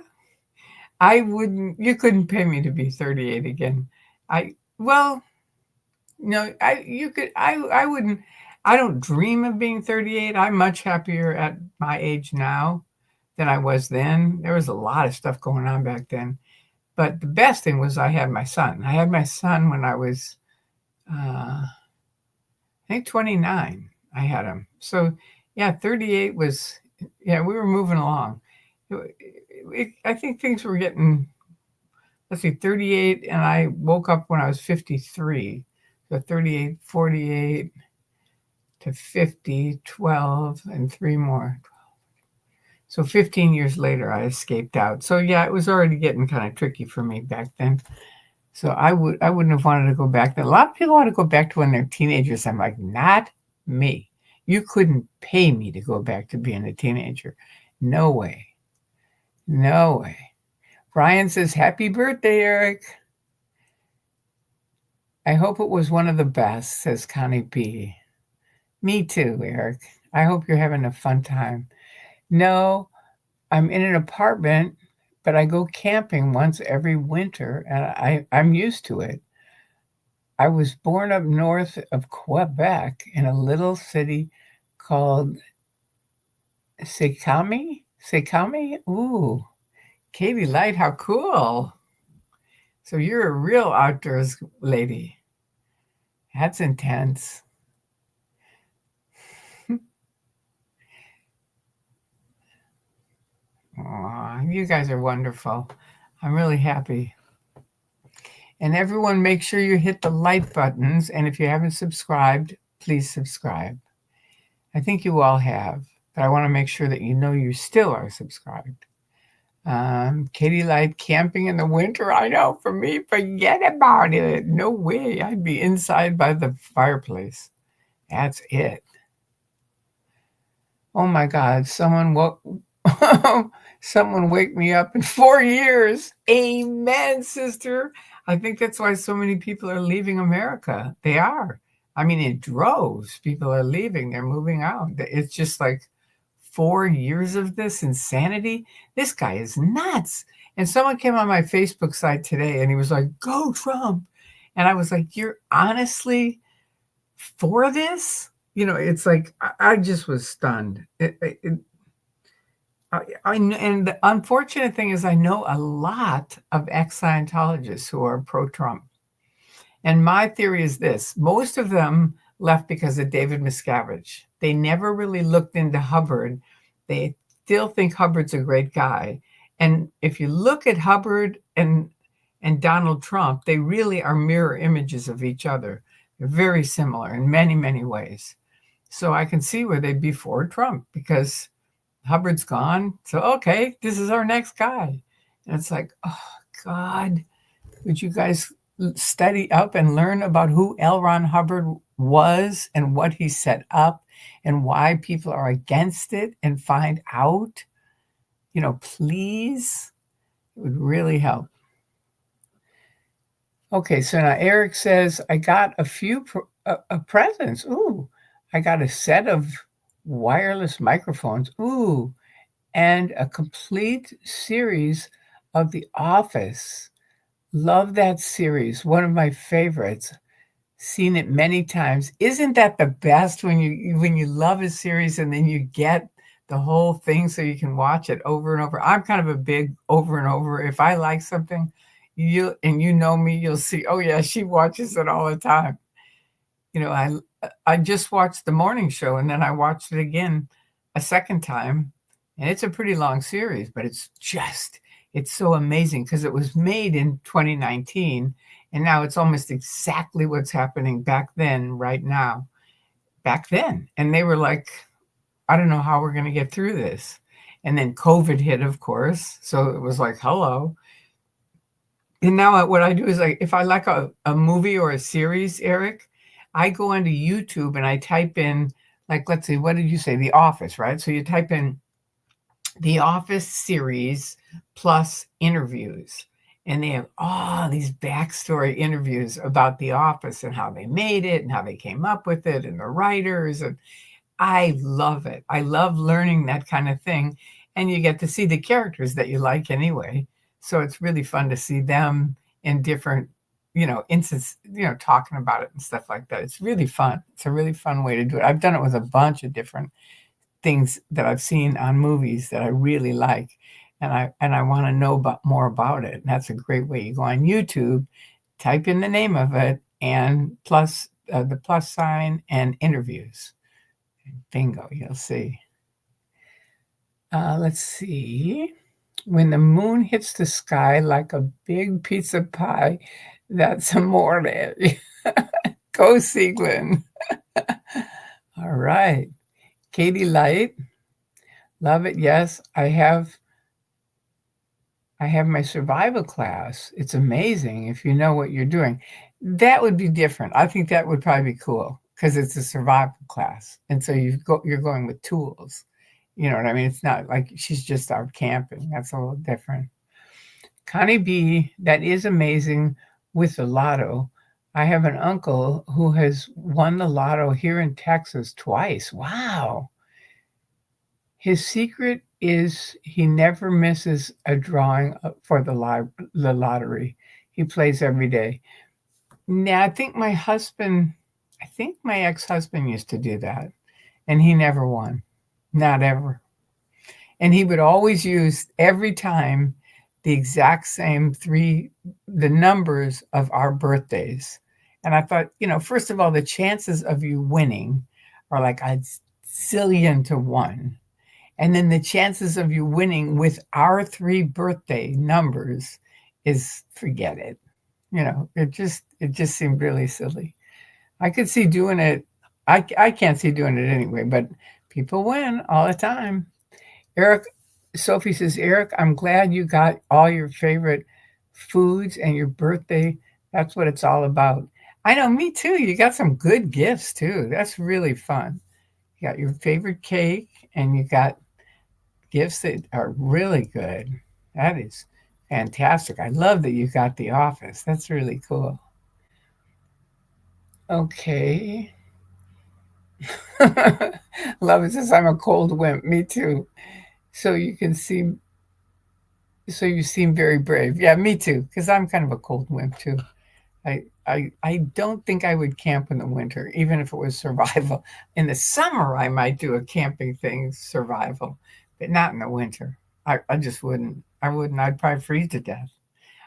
Speaker 1: you couldn't pay me to be 38 again. No, I wouldn't, I don't dream of being 38. I'm much happier at my age now than I was then. There was a lot of stuff going on back then. But the best thing was I had my son. I had my son when I was, I think 29. I had him. So yeah, 38 was, we were moving along. I think things were getting, 38, and I woke up when I was 53. So 38, 48 to 50, 12, and 3 more. So 15 years later, I escaped out. So yeah, it was already getting kind of tricky for me back then. So I wouldn't have wanted to go back then. A lot of people want to go back to when they're teenagers. I'm like, not me. You couldn't pay me to go back to being a teenager. No way. No way. Brian says, happy birthday, Eric. I hope it was one of the best, says Connie B. Me too, Eric. I hope you're having a fun time. No, I'm in an apartment, but I go camping once every winter, and I'm used to it. I was born up north of Quebec in a little city called Sekami? Ooh, Katie Light, how cool. So you're a real outdoors lady. That's intense. Aw, you guys are wonderful. I'm really happy. And everyone, make sure you hit the like buttons. And if you haven't subscribed, please subscribe. I think you all have, but I want to make sure that you know you still are subscribed. Katie Light, camping in the winter. I know, for me, forget about it. No way. I'd be inside by the fireplace. That's it. Oh my God, someone wake me up in 4 years. Amen, sister. I think that's why so many people are leaving America. They are. I mean, in droves, people are leaving. They're moving out. It's just like 4 years of this insanity. This guy is nuts. And someone came on my Facebook site today and he was like, go Trump. And I was like, you're honestly for this? It's like, I just was stunned. And the unfortunate thing is I know a lot of ex-Scientologists who are pro-Trump. And my theory is this: most of them left because of David Miscavige. They never really looked into Hubbard. They still think Hubbard's a great guy. And if you look at Hubbard and Donald Trump, they really are mirror images of each other. They're very similar in many, many ways. So I can see where they'd be for Trump because Hubbard's gone. So, okay, this is our next guy. And it's like, oh, God, would you guys study up and learn about who L. Ron Hubbard was and what he set up and why people are against it and find out? Please. It would really help. Okay, so now Eric says, I got a few presents. Ooh, I got a set of wireless microphones. Ooh, and a complete series of The Office. Love that series. One of my favorites. Seen it many times. Isn't that the best when you love a series and then you get the whole thing so you can watch it over and over. I'm kind of a big over and over. If I like something, you know me, you'll see, oh yeah, she watches it all the time. You know, I just watched the morning show and then I watched it again a second time. And it's a pretty long series, but it's so amazing because it was made in 2019 and now it's almost exactly what's happening back then, right now, back then. And they were like, I don't know how we're going to get through this. And then COVID hit, of course. So it was like, hello. And now what I do is, like, if I like a movie or a series, Eric, I go onto YouTube and I type in, like, let's see, what did you say? The Office, right? So you type in The Office series plus interviews. And they have all these backstory interviews about The Office and how they made it and how they came up with it and the writers. And I love it. I love learning that kind of thing. And you get to see the characters that you like anyway. So it's really fun to see them in different, instances, talking about it and stuff like that. It's really fun. It's a really fun way to do it. I've done it with a bunch of different things that I've seen on movies that I really like. And I want to know more about it. And that's a great way. You go on YouTube, type in the name of it, and plus the plus sign and interviews. Bingo, you'll see. Let's see. When the moon hits the sky like a big pizza pie, that's amore. Go, Sieglin. All right. Katie Light. Love it. Yes, I have my survival class. It's amazing if you know what you're doing. That would be different. I think that would probably be cool because it's a survival class. And so you're going with tools. You know what I mean? It's not like she's just out camping. That's a little different. Connie B, that is amazing with the lotto. I have an uncle who has won the lotto here in Texas twice. Wow. His secret is he never misses a drawing for the lottery. He plays every day. Now, I think my ex-husband used to do that, and he never won. Not ever. And he would always use every time the exact same the numbers of our birthdays. And I thought, first of all, the chances of you winning are like a zillion to one. And then the chances of you winning with our 3 birthday numbers is, forget it. It just seemed really silly. I could see doing it. I can't see doing it anyway, but people win all the time. Sophie says, Eric, I'm glad you got all your favorite foods and your birthday. That's what it's all about. I know, me too. You got some good gifts too. That's really fun. You got your favorite cake and you got gifts that are really good. That is fantastic. I love that you got The Office. That's really cool. Okay. Love it says I'm a cold wimp. Me too. So you seem very brave. Yeah, me too, because I'm kind of a cold wimp too. I don't think I would camp in the winter, even if it was survival. In the summer, I might do a camping thing, survival, but not in the winter. I just wouldn't. I wouldn't. I'd probably freeze to death.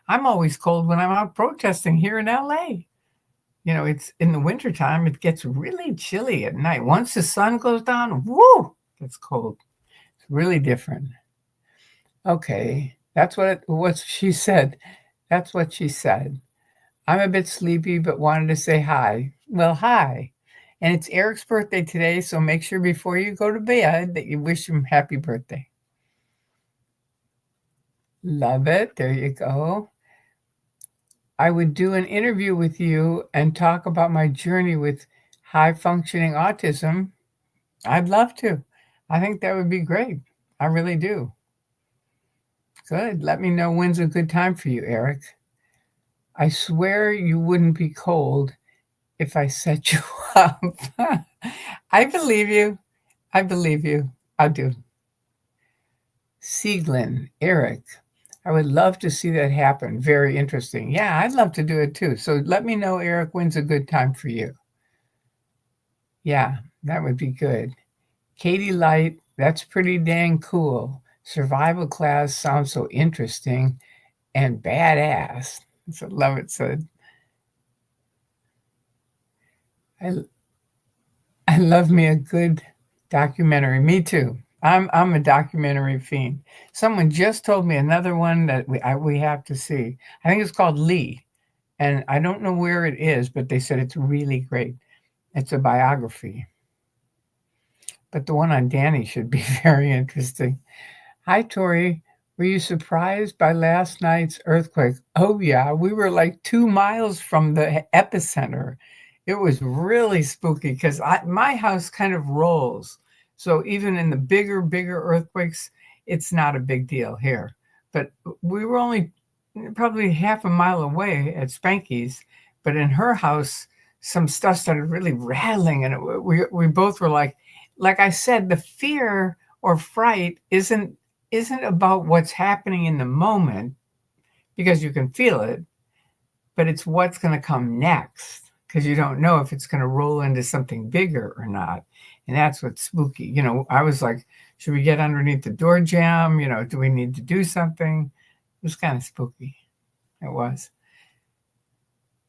Speaker 1: I'm always cold when I'm out protesting here in LA. It's in the wintertime, it gets really chilly at night. Once the sun goes down, woo, it's cold. It's really different. Okay, that's what she said. That's what she said. I'm a bit sleepy, but wanted to say hi. Well, hi. And it's Eric's birthday today, so make sure before you go to bed that you wish him happy birthday. Love it. There you go. I would do an interview with you and talk about my journey with high functioning autism. I'd love to. I think that would be great. I really do. Good. Let me know when's a good time for you, Eric. I swear you wouldn't be cold if I set you up. I believe you. I believe you. I do. Sieglin, Eric, I would love to see that happen. Very interesting. Yeah, I'd love to do it too. So let me know, Eric, when's a good time for you. Yeah, that would be good. Katie Light, That's pretty dang cool. Survival class sounds so interesting and badass. So love it said. I I love me a good documentary. Me too. I'm a documentary fiend. Someone just told me another one that we have to see. I think it's called Lee, and I don't know where it is, but they said it's really great. It's a biography, but the one on Danny should be very interesting. Hi, Tori. Were you surprised by last night's earthquake? Oh, yeah. We were like 2 miles from the epicenter. It was really spooky because my house kind of rolls. So even in the bigger earthquakes, it's not a big deal here. But we were only probably half a mile away at Spanky's. But in her house, some stuff started really rattling. And we both were like I said, the fear or fright isn't about what's happening in the moment because you can feel it, but it's what's going to come next because you don't know if it's going to roll into something bigger or not. And that's what's spooky. I was like, should we get underneath the door jamb? Do we need to do something? It was kind of spooky. It was.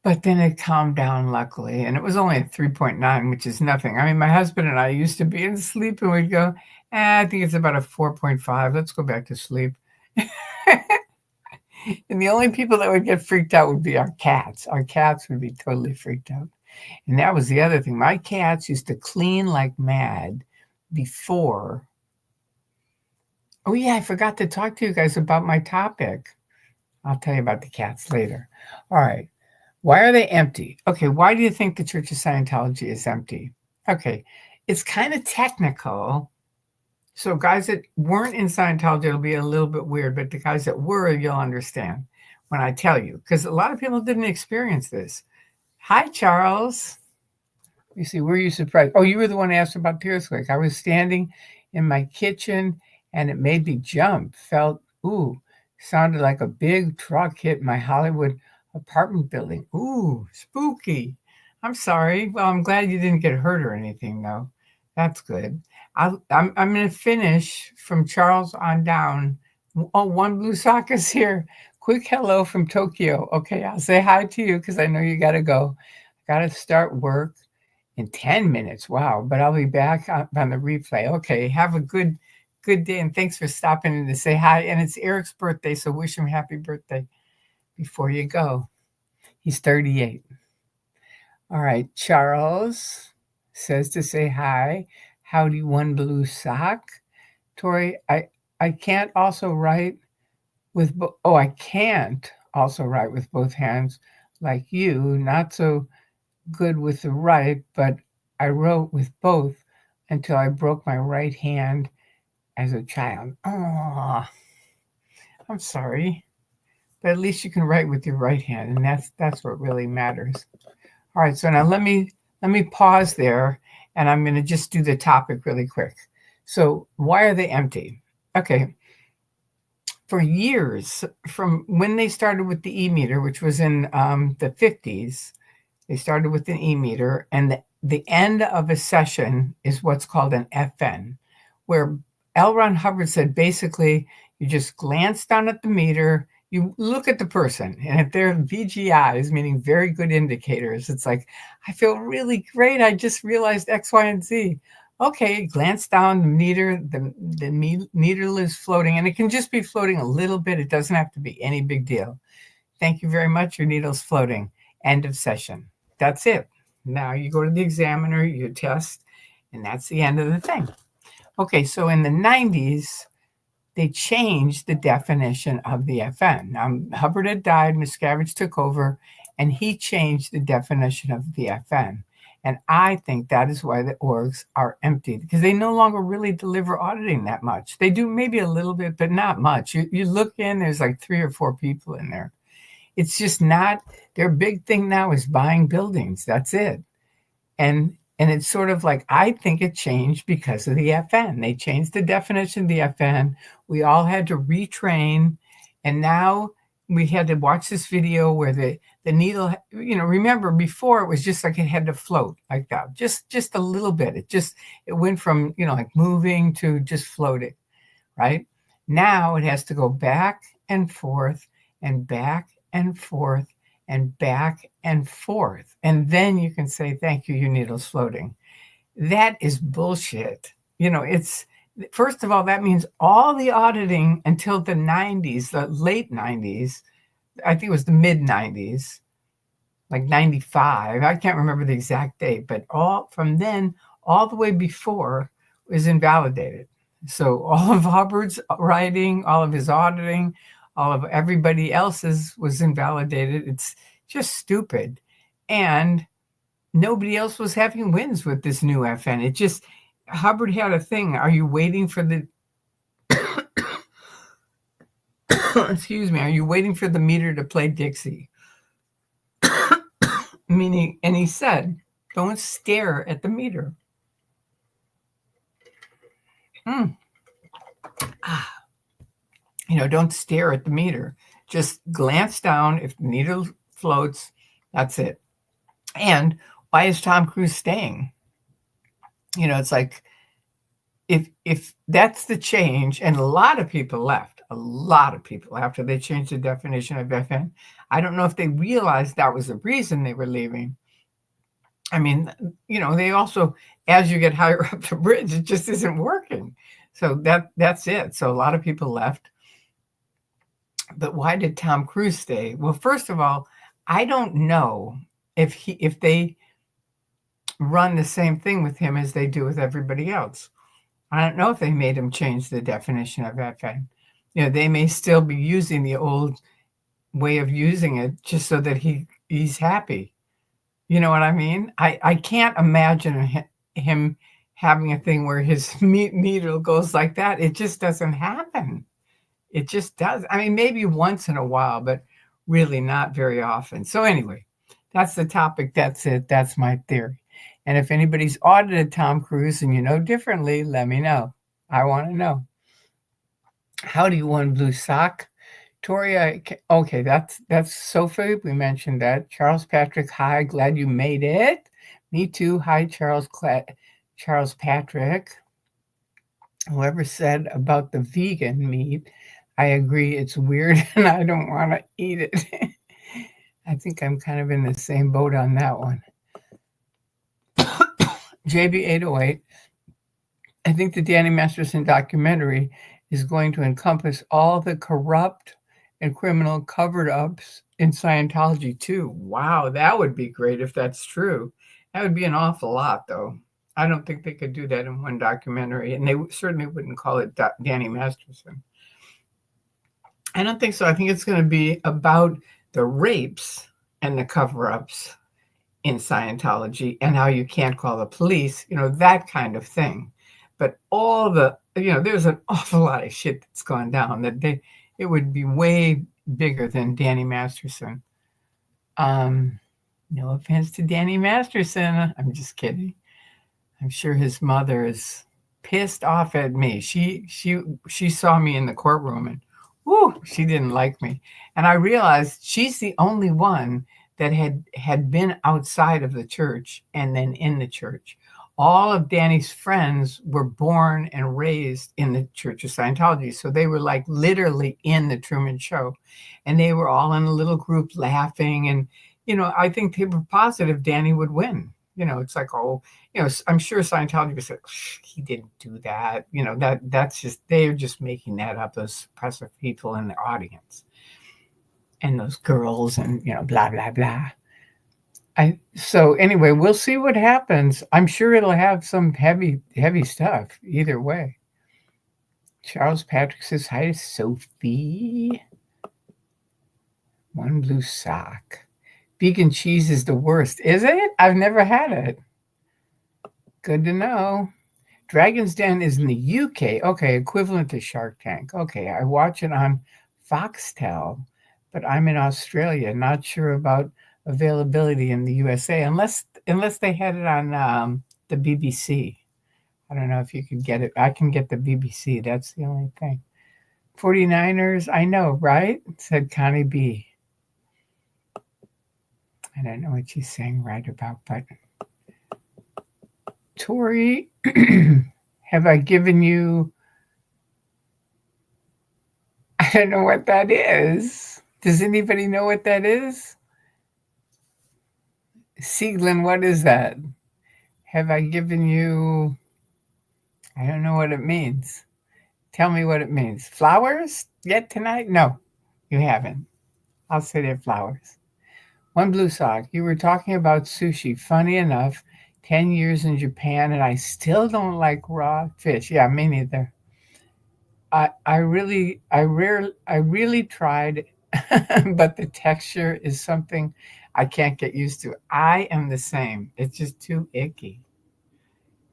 Speaker 1: But then it calmed down, luckily, and it was only a 3.9, which is nothing. I mean, my husband and I used to be in sleep, and we'd go, I think it's about a 4.5. Let's go back to sleep. And the only people that would get freaked out would be our cats. Our cats would be totally freaked out. And that was the other thing. My cats used to clean like mad before. Oh, yeah, I forgot to talk to you guys about my topic. I'll tell you about the cats later. All right. Why are they empty? Okay, why do you think the Church of Scientology is empty? Okay, it's kind of technical. So guys that weren't in Scientology, it'll be a little bit weird, but the guys that were, you'll understand when I tell you, because a lot of people didn't experience this. Hi, Charles. You see, were you surprised? Oh, you were the one who asked about the earthquake. I was standing in my kitchen and it made me jump. Sounded like a big truck hit my Hollywood apartment building. Ooh, spooky. I'm sorry. Well, I'm glad you didn't get hurt or anything, though. That's good. I'm going to finish from Charles on down. Oh, one blue sock is here. Quick hello from Tokyo. Okay, I'll say hi to you because I know you got to go. Got to start work in 10 minutes. Wow, but I'll be back on the replay. Okay, have a good day, and thanks for stopping in to say hi. And it's Eric's birthday, so wish him happy birthday before you go. He's 38. All right, Charles says to say hi. Howdy, one blue sock. Tori, I can't also write with I can't also write with both hands like you. Not so good with the right, but I wrote with both until I broke my right hand as a child. Oh, I'm sorry. But at least you can write with your right hand, and that's what really matters. All right, so now let me pause there, and I'm going to just do the topic really quick. So why are they empty? Okay, for years, from when they started with the e-meter, which was in the 50s, they started with an e-meter, and the end of a session is what's called an FN, where L. Ron Hubbard said basically you just glance down at the meter, you look at the person, and if they're VGIs, meaning very good indicators, it's like, I feel really great. I just realized X, Y, and Z. Okay, glance down the meter, the meter is floating, and it can just be floating a little bit. It doesn't have to be any big deal. Thank you very much. Your needle's floating. End of session. That's it. Now you go to the examiner, you test, and that's the end of the thing. Okay, so in the 90s, they changed the definition of the FN. Now, Hubbard had died, Miscavige took over, and he changed the definition of the FN. And I think that is why the orgs are empty, because they no longer really deliver auditing that much. They do maybe a little bit, but not much. You look in, there's like 3 or 4 people in there. It's just not, their big thing now is buying buildings. That's it. And it's sort of like, I think it changed because of the FN. They changed the definition of the FN. We all had to retrain. And now we had to watch this video where the needle, remember before it was just like it had to float like that, just a little bit. It went from, like moving to just floating, right? Now it has to go back and forth and back and forth and back and forth. And then you can say, thank you, your needle's floating. That is bullshit. It's, first of all, that means all the auditing until the 90s, the late 90s, I think it was the mid 90s, like 95. I can't remember the exact date, but all from then, all the way before was invalidated. So all of Hubbard's writing, all of his auditing, all of everybody else's was invalidated. It's just stupid. And nobody else was having wins with this new FN. It just, Hubbard had a thing. Are you waiting for the, excuse me, are you waiting for the meter to play Dixie? Meaning, and he said, don't stare at the meter. Don't stare at the meter. Just glance down. If the needle floats, that's it. And why is Tom Cruise staying? It's like, if that's the change, and a lot of people left after they changed the definition of FN. I don't know if they realized that was the reason they were leaving. I mean, they also, as you get higher up the bridge, it just isn't working. So that's it. So a lot of people left. But why did Tom Cruise stay? Well, first of all, I don't know if they run the same thing with him as they do with everybody else. I don't know if they made him change the definition of FN. They may still be using the old way of using it just so that he's happy. You know what I mean? I can't imagine him having a thing where his needle goes like that. It just doesn't happen. It just does. I mean, maybe once in a while, but really not very often. So anyway, that's the topic. That's it. That's my theory. And if anybody's audited Tom Cruise and you know differently, let me know. I want to know. How do you want blue sock? Tori, okay, that's Sophie. We mentioned that. Charles Patrick, hi, glad you made it. Me too. Hi, Charles Patrick. Whoever said about the vegan meat, I agree it's weird and I don't want to eat it. I think I'm kind of in the same boat on that one. JB808, I think the Danny Masterson documentary is going to encompass all the corrupt and criminal covered-ups in Scientology too. Wow, that would be great if that's true. That would be an awful lot, though. I don't think they could do that in one documentary, and they certainly wouldn't call it Danny Masterson. I don't think so. I think it's going to be about the rapes and the cover-ups in Scientology and how you can't call the police, that kind of thing. But all the, there's an awful lot of shit that's gone down that it would be way bigger than Danny Masterson. No offense to Danny Masterson. I'm just kidding. I'm sure his mother is pissed off at me. She saw me in the courtroom and she didn't like me. And I realized she's the only one that had been outside of the church and then in the church. All of Danny's friends were born and raised in the Church of Scientology. So they were like literally in the Truman Show. And they were all in a little group laughing. And, I think they were positive Danny would win. It's like, I'm sure Scientology was like, he didn't do that. That's just, they're just making that up, those suppressive people in the audience. And those girls and, blah, blah, blah. So anyway, we'll see what happens. I'm sure it'll have some heavy stuff either way. Charles Patrick says, hi to Sophie. One blue sock. Vegan cheese is the worst. Is it? I've never had it. Good to know. Dragon's Den is in the UK. Okay, equivalent to Shark Tank. Okay, I watch it on Foxtel, but I'm in Australia. Not sure about availability in the USA unless they had it on the BBC. I don't know if you could get it. I can get the BBC. That's the only thing. 49ers, I know, right? Said Connie B. I don't know what she's saying right about, but Tori, have I given you? I don't know what that is. Does anybody know what that is? Sieglin, what is that? Have I given you? I don't know what it means. Tell me what it means. Flowers yet tonight? No, you haven't. I'll say they're flowers. One blue sock. You were talking about sushi. Funny enough, 10 years in Japan and I still don't like raw fish. Yeah, me neither. I really tried, but the texture is something I can't get used to. I am the same. It's just too icky.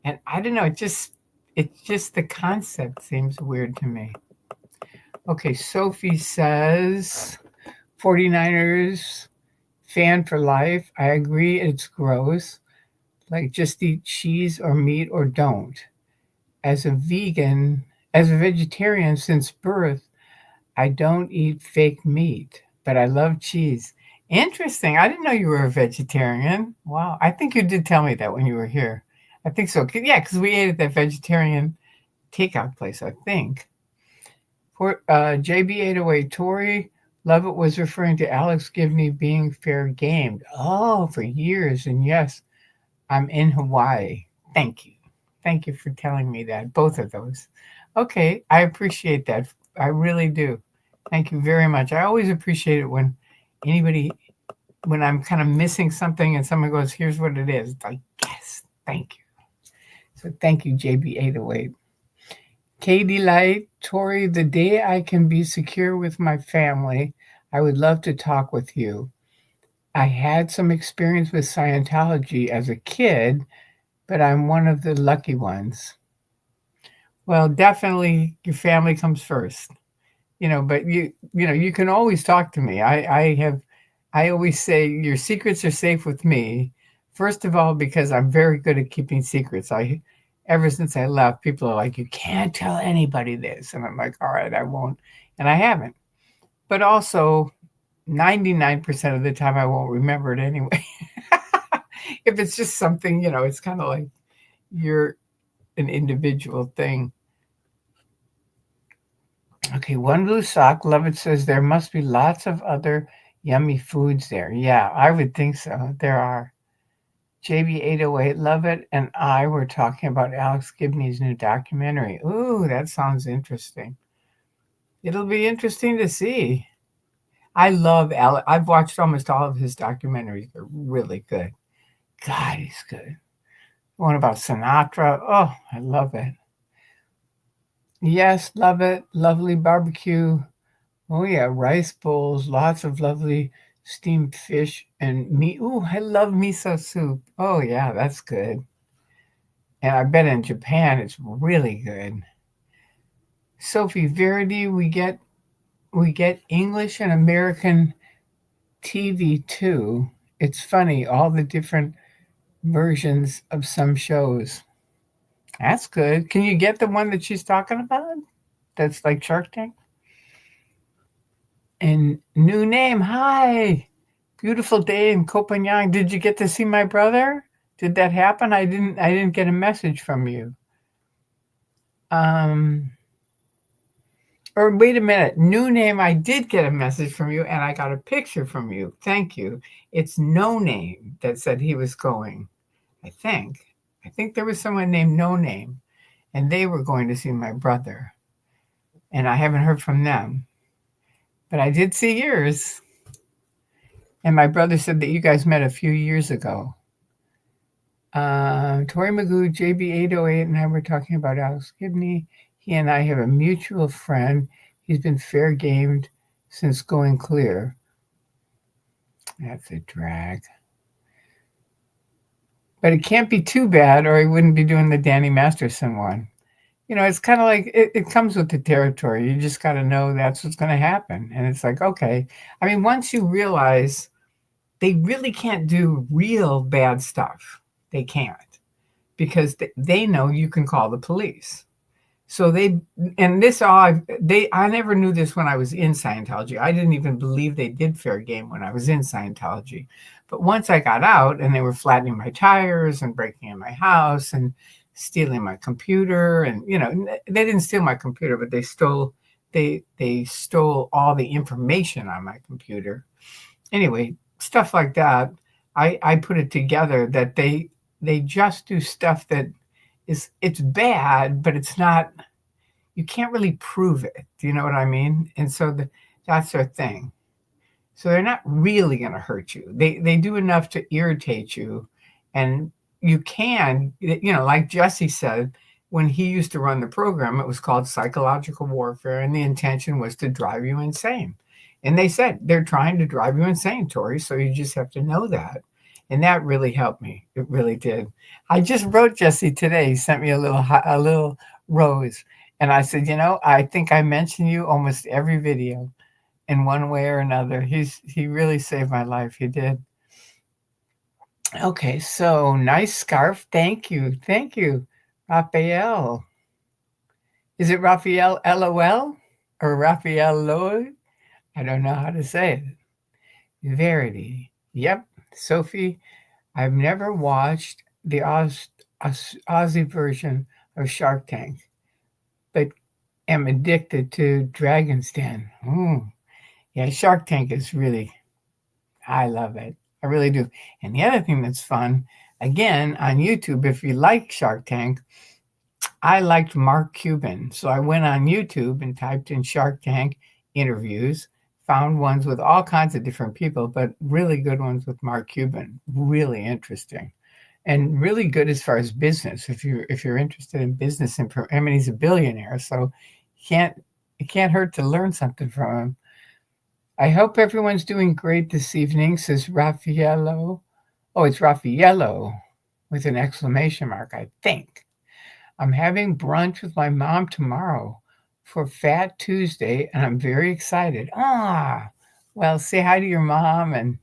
Speaker 1: And I don't know, it's just the concept seems weird to me. Okay, Sophie says 49ers fan for life. I agree it's gross. Like just eat cheese or meat or don't. As a vegan, as a vegetarian since birth, I don't eat fake meat, but I love cheese. Interesting. I didn't know you were a vegetarian. Wow. I think you did tell me that when you were here. I think so. Yeah, because we ate at that vegetarian takeout place, I think. For JB808 Tori, love it was referring to Alex Gibney being fair gamed. Oh, for years. And yes, I'm in Hawaii. Thank you. Thank you for telling me that, both of those. Okay, I appreciate that. I really do. Thank you very much. I always appreciate it when anybody, when I'm kind of missing something and someone goes, here's what it is. It's like, yes, thank you. So thank you, JB808. Katie Light, Tori, the day I can be secure with my family, I would love to talk with you. I had some experience with Scientology as a kid, but I'm one of the lucky ones. Well, definitely your family comes first, but you can always talk to me. I always say your secrets are safe with me. First of all, because I'm very good at keeping secrets. Ever since I left, people are like, you can't tell anybody this. And I'm like, all right, I won't. And I haven't. But also 99% of the time I won't remember it anyway. If it's just something, it's kind of like you're an individual thing. Okay, one blue sock. Lovett says there must be lots of other yummy foods there. Yeah, I would think so. There are. JB808, Lovett and I were talking about Alex Gibney's new documentary. Ooh, that sounds interesting. It'll be interesting to see. I love Alex. I've watched almost all of his documentaries. They're really good. God, he's good. One about Sinatra. Oh, I love it. Yes, love it. Lovely barbecue. Oh, yeah, rice bowls, lots of lovely steamed fish and meat. Ooh, I love miso soup. Oh, yeah, that's good. And I bet in Japan it's really good. Sophie Verity, we get English and American TV too. It's funny, all the different versions of some shows. That's good. Can you get the one that she's talking about? That's like Shark Tank? And new name, hi. Beautiful day in Copenhagen. Did you get to see my brother? Did that happen? I didn't get a message from you. Or wait a minute. New name, I did get a message from you and I got a picture from you. Thank you. It's No Name that said he was going. I think. I think there was someone named No Name and they were going to see my brother. And I haven't heard from them. But I did see yours. And my brother said that you guys met a few years ago. Tori Magoo, JB808, and I were talking about Alex Gibney. He and I have a mutual friend. He's been fair gamed since going clear. That's a drag. But it can't be too bad, or he wouldn't be doing the Danny Masterson one. It's kind of like it comes with the territory. You just got to know that's what's going to happen. And it's like, okay. I mean, once you realize they really can't do real bad stuff, they can't, because they know you can call the police. So and this all I never knew this when I was in Scientology. I didn't even believe they did fair game when I was in Scientology. But once I got out and they were flattening my tires and breaking in my house and stealing my computer, and they didn't steal my computer, but they stole all the information on my computer. Anyway, stuff like that. I put it together that they just do stuff that it's bad, but it's not, you can't really prove it. Do you know what I mean? And so that's their thing. So they're not really going to hurt you. They do enough to irritate you. And you can, like Jesse said, when he used to run the program, it was called psychological warfare, and the intention was to drive you insane. And they said they're trying to drive you insane, Tori. So you just have to know that. And that really helped me. It really did. I just wrote Jesse today. He sent me a little rose. And I said, I think I mention you almost every video in one way or another. He really saved my life. He did. Okay, so nice scarf. Thank you. Thank you, Raphael. Is it Raphael LOL or Raphael Lloyd? I don't know how to say it. Verity. Yep. Sophie, I've never watched the Aussie version of Shark Tank, but am addicted to Dragon's Den. Yeah, Shark Tank is really, I love it. I really do. And the other thing that's fun, again, on YouTube, if you like Shark Tank, I liked Mark Cuban. So I went on YouTube and typed in Shark Tank interviews, found ones with all kinds of different people, but really good ones with Mark Cuban. Really interesting. And really good as far as business. If you're interested in business, I mean, he's a billionaire, so it can't hurt to learn something from him. I hope everyone's doing great this evening, says Raffaello. Oh, it's Raffaello with an exclamation mark, I think. I'm having brunch with my mom tomorrow for Fat Tuesday, and I'm very excited. Well, say hi to your mom, and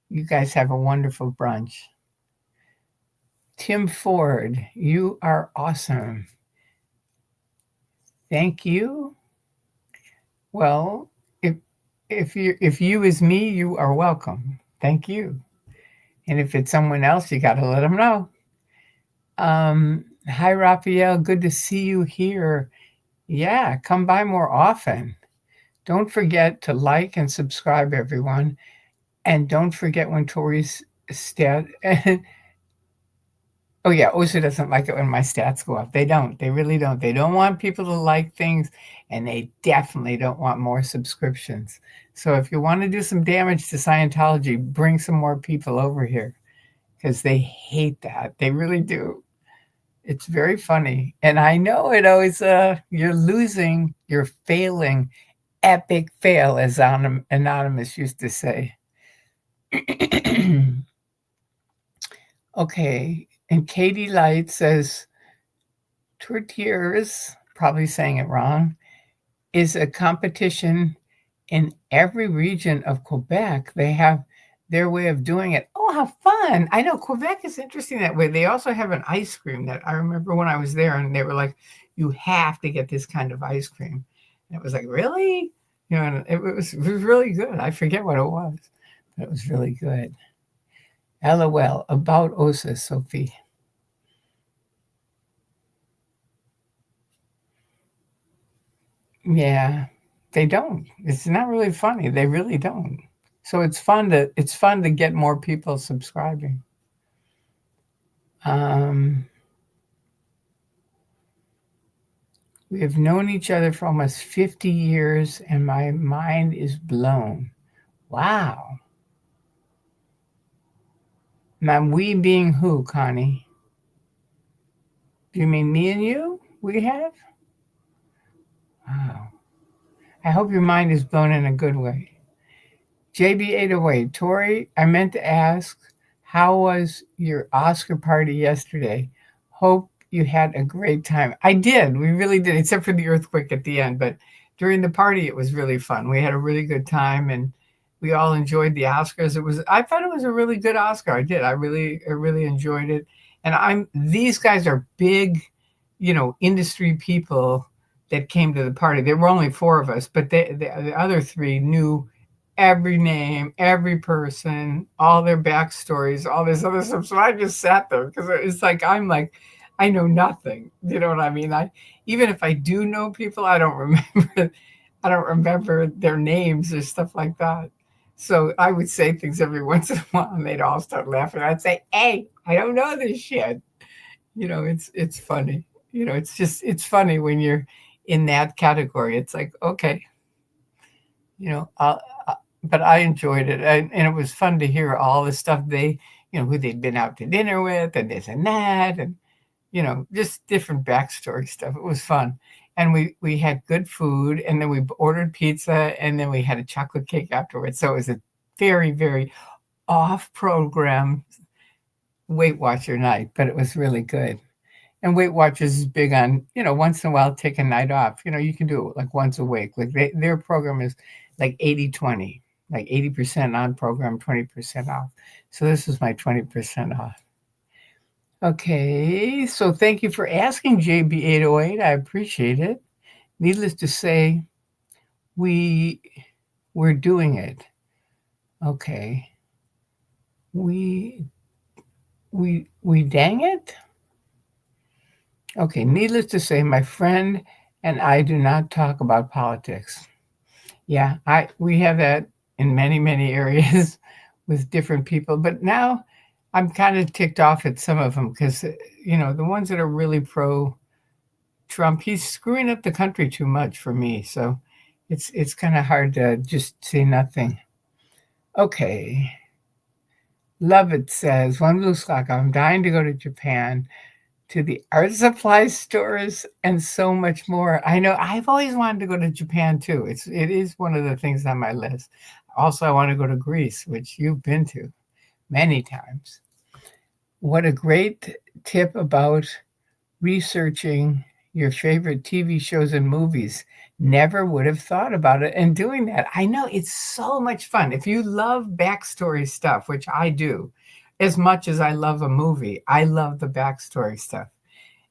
Speaker 1: you guys have a wonderful brunch. Tim Ford, you are awesome. Thank you. Well, if you is me, you are welcome. Thank you. And if it's someone else, you got to let them know. Hi, Raphael. Good to see you here. Yeah, come by more often. Don't forget to like and subscribe, everyone. And don't forget when Tori's oh, yeah, OSHA doesn't like it when my stats go up. They don't. They really don't. They don't want people to like things, and they definitely don't want more subscriptions. So if you want to do some damage to Scientology, bring some more people over here, because they hate that. They really do. It's very funny. And I know it always, you're losing, you're failing. Epic fail, as Anonymous used to say. Okay. And Katie Light says, Tourtiers, probably saying it wrong, is a competition in every region of Quebec. They have their way of doing it. Oh, how fun. I know Quebec is interesting that way. They also have an ice cream that I remember when I was there, and they were like, you have to get this kind of ice cream. And it was like, really? And it was really good. I forget what it was, but it was really good. LOL, about OSA, Sophie. Yeah, they don't. It's not really funny. They really don't. So it's fun to get more people subscribing. We have known each other for almost 50 years, and my mind is blown. Wow. Now, we being who, Connie? Do you mean me and you? We have? Wow. I hope your mind is blown in a good way. JB808, Tori, I meant to ask, how was your Oscar party yesterday? Hope you had a great time. I did. We really did, except for the earthquake at the end. But during the party, it was really fun. We had a really good time, and we all enjoyed the Oscars. I thought it was a really good Oscar. I did. I really enjoyed it. And these guys are big, industry people that came to the party. There were only 4 of us, but the other 3 knew every name, every person, all their backstories, all this other stuff. So I just sat there because it's like I know nothing. You know what I mean? Even if I do know people, I don't remember. I don't remember their names or stuff like that. So I would say things every once in a while, and they'd all start laughing. I'd say, "Hey, I don't know this shit." It's funny. It's funny when you're in that category. It's like, okay, but I enjoyed it, and it was fun to hear all the stuff who they'd been out to dinner with, and this and that, and just different backstory stuff. It was fun, and we had good food, and then we ordered pizza, and then we had a chocolate cake afterwards. So it was a very, very off-program Weight Watcher night, but it was really good. And Weight Watchers is big on, once in a while take a night off. You can do it like once a week. Like their program is like 80-20, like 80% on program, 20% off. So this is my 20% off. Okay, so thank you for asking, JB808. I appreciate it. Needless to say, we're doing it. Okay. We dang it? Okay, needless to say, my friend and I do not talk about politics. Yeah, we have that in many, many areas with different people, but now I'm kind of ticked off at some of them because, the ones that are really pro-Trump, he's screwing up the country too much for me. So it's kind of hard to just say nothing. Okay. Love It says, one blue sock, I'm dying to go to Japan, to the art supply stores, and so much more. I know I've always wanted to go to Japan too. It is one of the things on my list. Also, I want to go to Greece, which you've been to many times. What a great tip about researching your favorite TV shows and movies. Never would have thought about it and doing that. I know it's so much fun. If you love backstory stuff, which I do, as much as I love a movie, I love the backstory stuff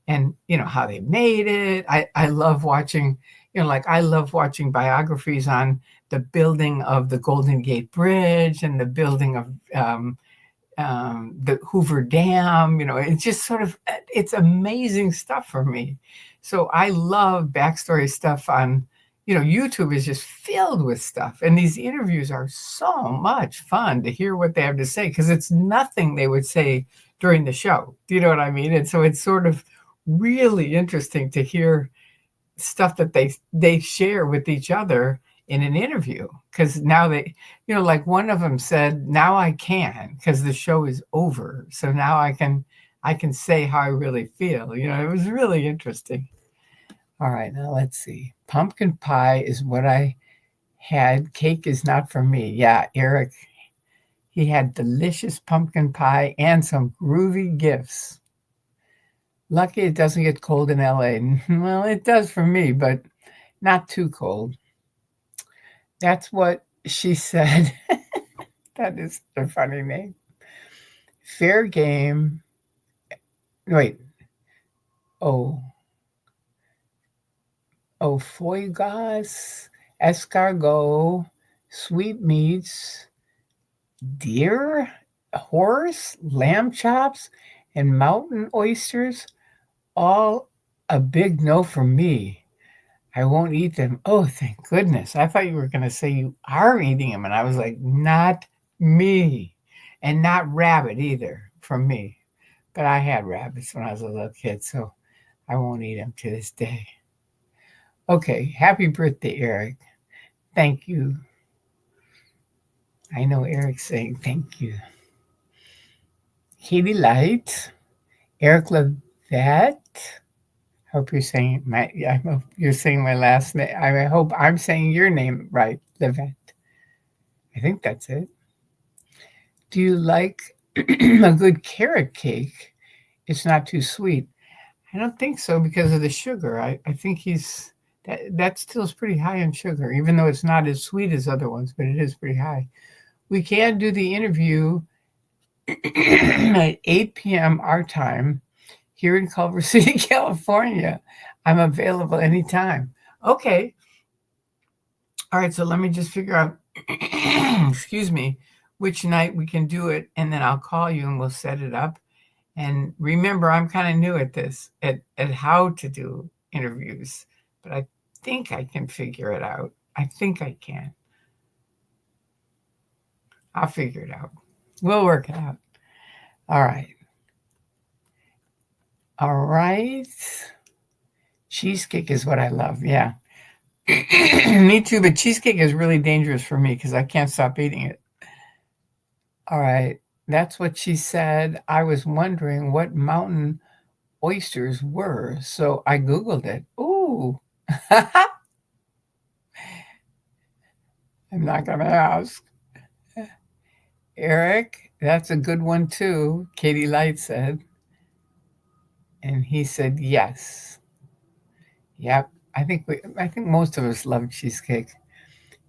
Speaker 1: and, how they made it. I love watching, I love watching biographies on the building of the Golden Gate Bridge and the building of the Hoover Dam. It's just it's amazing stuff for me. So I love backstory stuff on, YouTube is just filled with stuff. And these interviews are so much fun to hear what they have to say because it's nothing they would say during the show. Do you know what I mean? And so it's sort of really interesting to hear stuff that they share with each other in an interview, because now they, like one of them said, now I can, because the show is over. So now I can say how I really feel. It was really interesting. All right, now let's see. Pumpkin pie is what I had. Cake is not for me. Yeah, Eric, he had delicious pumpkin pie and some groovy gifts. Lucky it doesn't get cold in LA. Well, it does for me, but not too cold. That's what she said. That is a funny name. Fair game. Wait. Foigas, escargot, sweetmeats, deer, horse, lamb chops, and mountain oysters. All a big no from me. I won't eat them. Oh, thank goodness. I thought you were going to say you are eating them. And I was like, not me. And not rabbit either from me. But I had rabbits when I was a little kid, so I won't eat them to this day. Okay, happy birthday, Eric. Thank you. I know Eric's saying thank you. Katie Light, Eric Levette. I hope you're saying my last name. I hope I'm saying your name right, Levette. I think that's it. Do you like a good carrot cake? It's not too sweet. I don't think so because of the sugar. I think that still is pretty high in sugar, even though it's not as sweet as other ones, but it is pretty high. We can do the interview at 8 p.m. our time here in Culver City, California. I'm available anytime. Okay. All right. So let me just figure out, excuse me, which night we can do it. And then I'll call you and we'll set it up. And remember, I'm kind of new at this, at how to do interviews, but I think I can figure it out. I think I can. I'll figure it out. We'll work it out. All right. All right. Cheesecake is what I love. Yeah. Me too, but cheesecake is really dangerous for me because I can't stop eating it. All right. That's what she said. I was wondering what mountain oysters were, so I Googled it. Ooh. I'm not going to ask. Eric, that's a good one too, Katie Light said. And he said yes. Yep. I think most of us love cheesecake.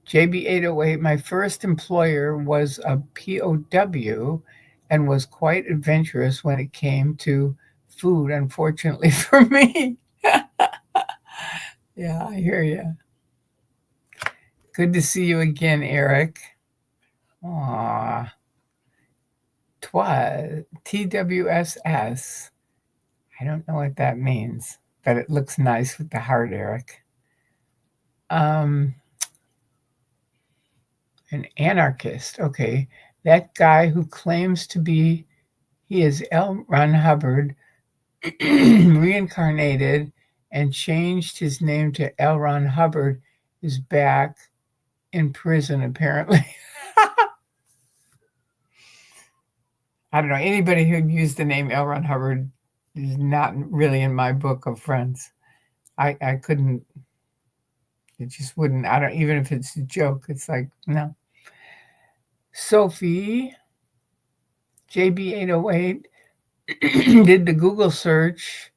Speaker 1: JB808, my first employer was a POW and was quite adventurous when it came to food, unfortunately for me. Yeah, I hear you. Good to see you again, Eric. Aw. TWSS. I don't know what that means, but it looks nice with the heart, Eric. An anarchist. Okay. That guy who claims to be, he is L. Ron Hubbard, reincarnated and changed his name to L. Ron Hubbard, is back in prison, apparently. I don't know. Anybody who used the name L. Ron Hubbard is not really in my book of friends. I couldn't, it just wouldn't, I don't, even if it's a joke, it's like, no. Sophie, JB808, did the Google search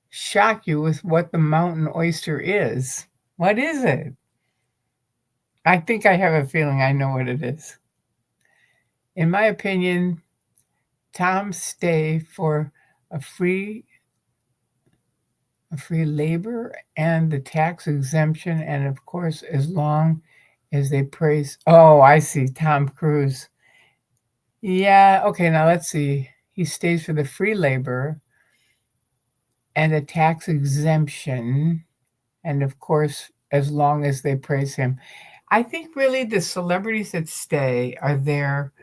Speaker 1: shock you with what the mountain oyster is? What is it? I think I have a feeling I know what it is. In my opinion, Tom stay for a free labor and the tax exemption, and of course, as long as they praise. Oh, I see. Tom Cruise. Yeah. Okay. Now let's see. He stays for the free labor and a tax exemption, and of course, as long as they praise him. I think really the celebrities that stay are there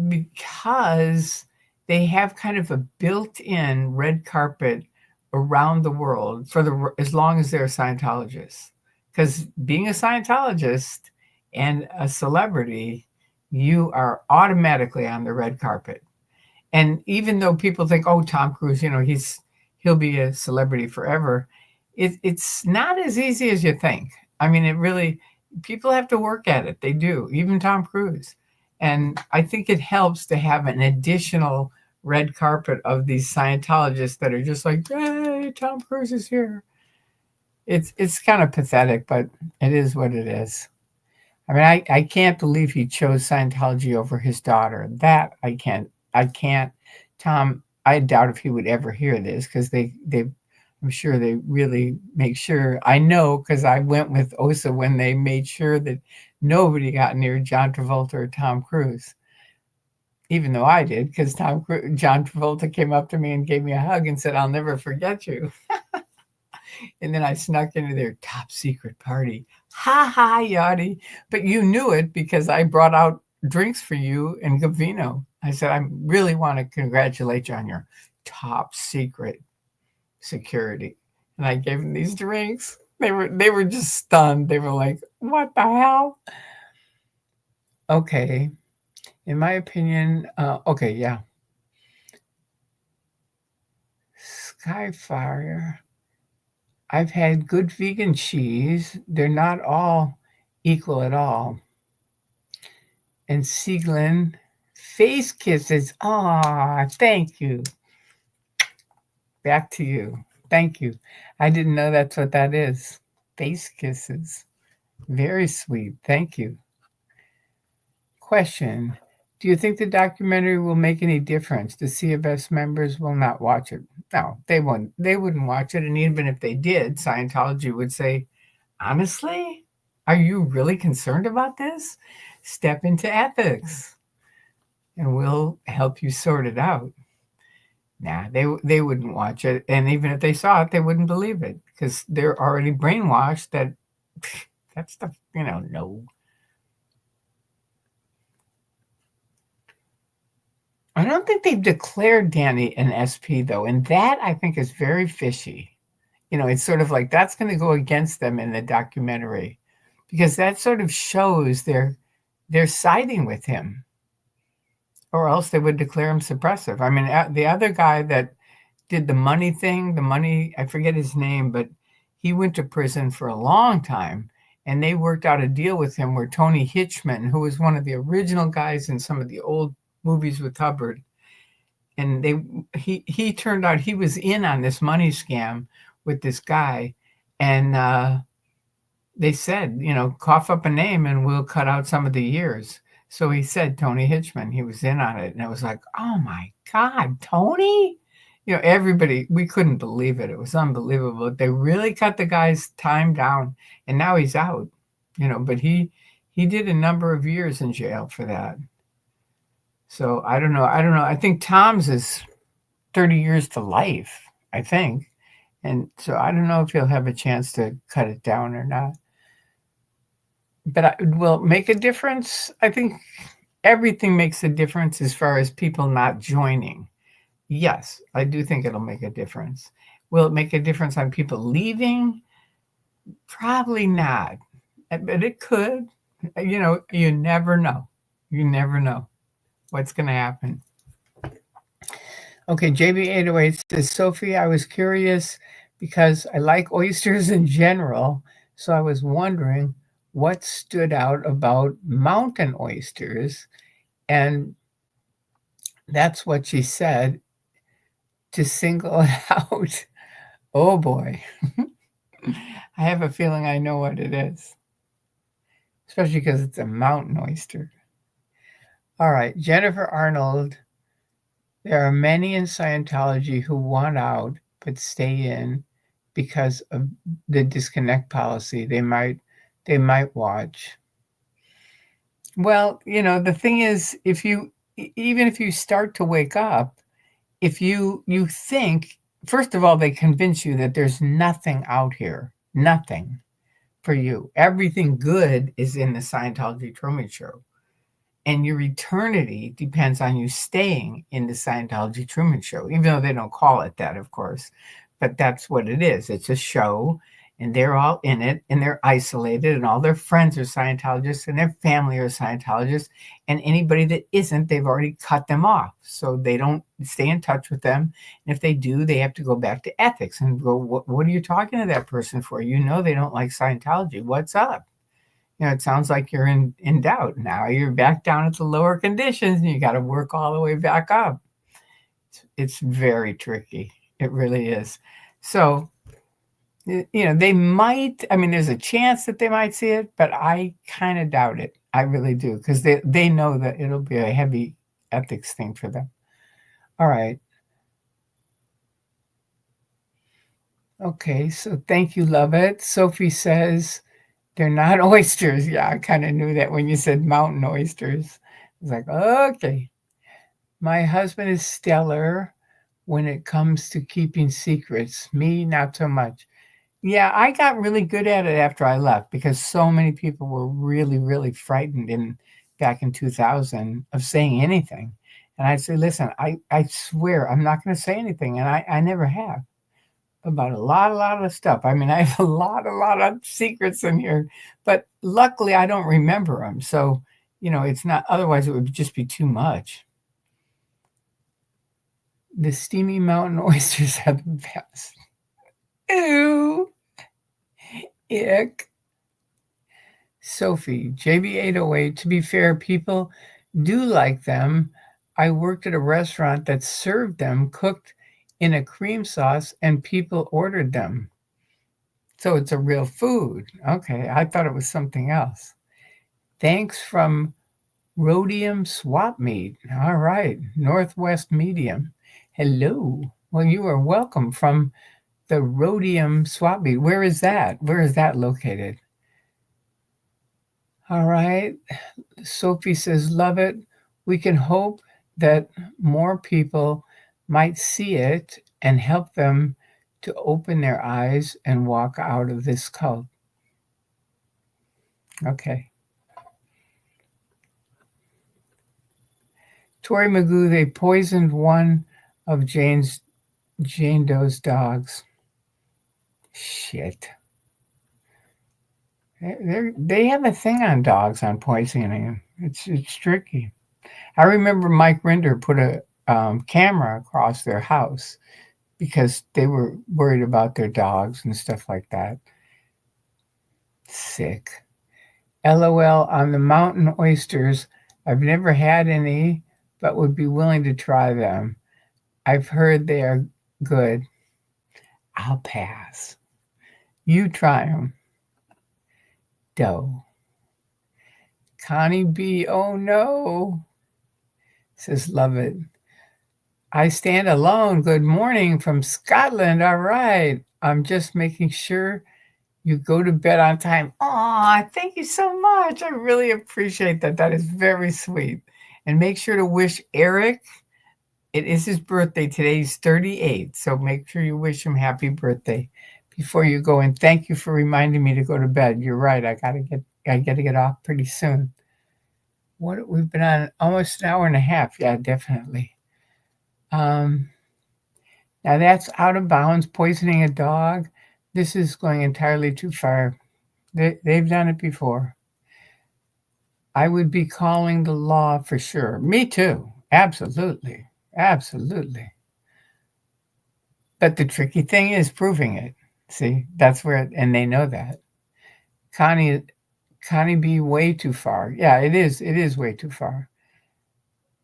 Speaker 1: because they have kind of a built-in red carpet around the world for as long as they're Scientologists. Because being a Scientologist and a celebrity, you are automatically on the red carpet. And even though people think, oh, Tom Cruise, he'll be a celebrity forever, it's not as easy as you think. I mean, it really, people have to work at it. They do, even Tom Cruise. And I think it helps to have an additional red carpet of these Scientologists that are just like, hey, Tom Cruise is here. It's kind of pathetic, but it is what it is. I mean, I can't believe he chose Scientology over his daughter. That I can't. Tom, I doubt if he would ever hear this because I'm sure they really make sure. I know because I went with OSA when they made sure that nobody got near John Travolta or Tom Cruise. Even though I did, because John Travolta came up to me and gave me a hug and said, "I'll never forget you." And then I snuck into their top secret party. Ha ha, Yachty. But you knew it because I brought out drinks for you and Gavino. I said, I really want to congratulate you on your top secret security. And I gave them these drinks. They were just stunned. They were like, what the hell? Okay. In my opinion, okay, yeah. Skyfire. I've had good vegan cheese. They're not all equal at all. And Sieglin, face kisses. Ah, thank you. Back to you. Thank you. I didn't know that's what that is. Face kisses. Very sweet. Thank you. Question. Do you think the documentary will make any difference? The CFS members will not watch it. No, they wouldn't. They wouldn't watch it. And even if they did, Scientology would say, honestly, are you really concerned about this? Step into ethics and we'll help you sort it out. Nah, they wouldn't watch it. And even if they saw it, they wouldn't believe it because they're already brainwashed that that stuff, no. I don't think they've declared Danny an SP though, and that I think is very fishy. It's sort of like that's going to go against them in the documentary because that sort of shows they're siding with him, or else they would declare him suppressive. I mean, the other guy that did the money thing, I forget his name, but he went to prison for a long time, and they worked out a deal with him where Tony Hitchman, who was one of the original guys in some of the old movies with Hubbard, and he turned out he was in on this money scam with this guy, and they said, cough up a name and we'll cut out some of the years. So he said Tony Hitchman, he was in on it, and it was like, oh my God, Tony? Everybody, we couldn't believe it. It was unbelievable. They really cut the guy's time down, and now he's out, but he did a number of years in jail for that. So I don't know. I think Tom's is 30 years to life, I think. And so I don't know if he'll have a chance to cut it down or not. But will it make a difference? I think everything makes a difference as far as people not joining. Yes, I do think it'll make a difference. Will it make a difference on people leaving? Probably not. But it could. You never know. You never know what's going to happen. Okay, JB808 says, Sophie, I was curious because I like oysters in general, so I was wondering what stood out about mountain oysters, and that's what she said, to single it out. Oh boy. I have a feeling I know what it is, especially because it's a mountain oyster. All right, Jennifer Arnold. There are many in Scientology who want out but stay in because of the disconnect policy. They might watch. Well, the thing is, even if you start to wake up, if you think, first of all, they convince you that there's nothing out here, nothing for you. Everything good is in the Scientology Truman Show. And your eternity depends on you staying in the Scientology Truman Show, even though they don't call it that, of course. But that's what it is. It's a show, and they're all in it, and they're isolated, and all their friends are Scientologists, and their family are Scientologists, and anybody that isn't, they've already cut them off. So they don't stay in touch with them. And if they do, they have to go back to ethics and go, what are you talking to that person for? They don't like Scientology. What's up? It sounds like you're in doubt. Now you're back down at the lower conditions and you got to work all the way back up. It's very tricky. It really is. So, they might, there's a chance that they might see it, but I kind of doubt it. I really do, because they know that it'll be a heavy ethics thing for them. All right. Okay, so thank you, love it. Sophie says, they're not oysters. Yeah, I kind of knew that when you said mountain oysters. I was like, okay. My husband is stellar when it comes to keeping secrets. Me, not so much. Yeah, I got really good at it after I left because so many people were really, really frightened back in 2000 of saying anything. And I'd say, listen, I swear I'm not going to say anything. And I never have. About a lot of stuff. I have a lot of secrets in here, but luckily I don't remember them. So, it's not, otherwise it would just be too much. The steamy mountain oysters are the best. Ew. Ick. Sophie, JB808, to be fair, people do like them. I worked at a restaurant that served them cooked in a cream sauce, and people ordered them. So it's a real food. Okay, I thought it was something else. Thanks from Rhodium swap meet. All right. Northwest Medium. Hello. Well, you are welcome from the Rhodium swap meet. Where is that? Where is that located? All right. Sophie says, love it. We can hope that more people might see it and help them to open their eyes and walk out of this cult. Okay. Tori Magoo, they poisoned one of Jane Doe's dogs. Shit. They have a thing on dogs on poisoning. It's tricky. I remember Mike Rinder put a camera across their house because they were worried about their dogs and stuff like that. Sick. LOL on the mountain oysters. I've never had any, but would be willing to try them. I've heard they are good. I'll pass. You try them. Doe. Connie B. Oh no. Says, love it. I stand alone. Good morning from Scotland. All right. I'm just making sure you go to bed on time. Aw, thank you so much. I really appreciate that. That is very sweet. And make sure to wish Eric. It is his birthday today. He's 38. So make sure you wish him happy birthday before you go. And thank you for reminding me to go to bed. You're right. I gotta get off pretty soon. We've been on almost an hour and a half. Yeah, definitely. Now that's out of bounds, poisoning a dog. This is going entirely too far. They've done it before. I would be calling the law for sure. Me too. Absolutely. Absolutely. But the tricky thing is proving it. See, that's where, and they know that. Connie be way too far. Yeah, it is way too far.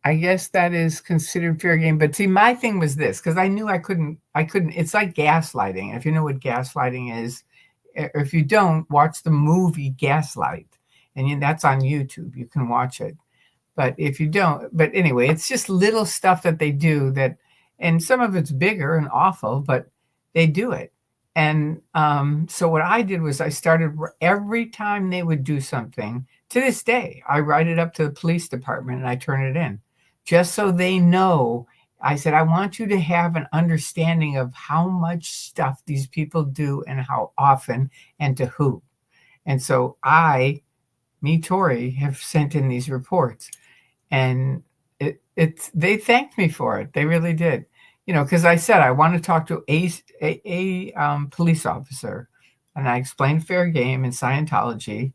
Speaker 1: I guess that is considered fair game. But see, my thing was this, because I knew I couldn't, it's like gaslighting. If you know what gaslighting is, if you don't, watch the movie Gaslight. And that's on YouTube. You can watch it. But if you don't, but anyway, it's just little stuff that they do that, and some of it's bigger and awful, but they do it. And so what I did was I started every time they would do something, to this day, I write it up to the police department and I turn it in just so they know. I said, I want you to have an understanding of how much stuff these people do and how often and to who. And so Tori, have sent in these reports, and they thanked me for it. They really did. Because I said I want to talk to a police officer, and I explained fair game and Scientology,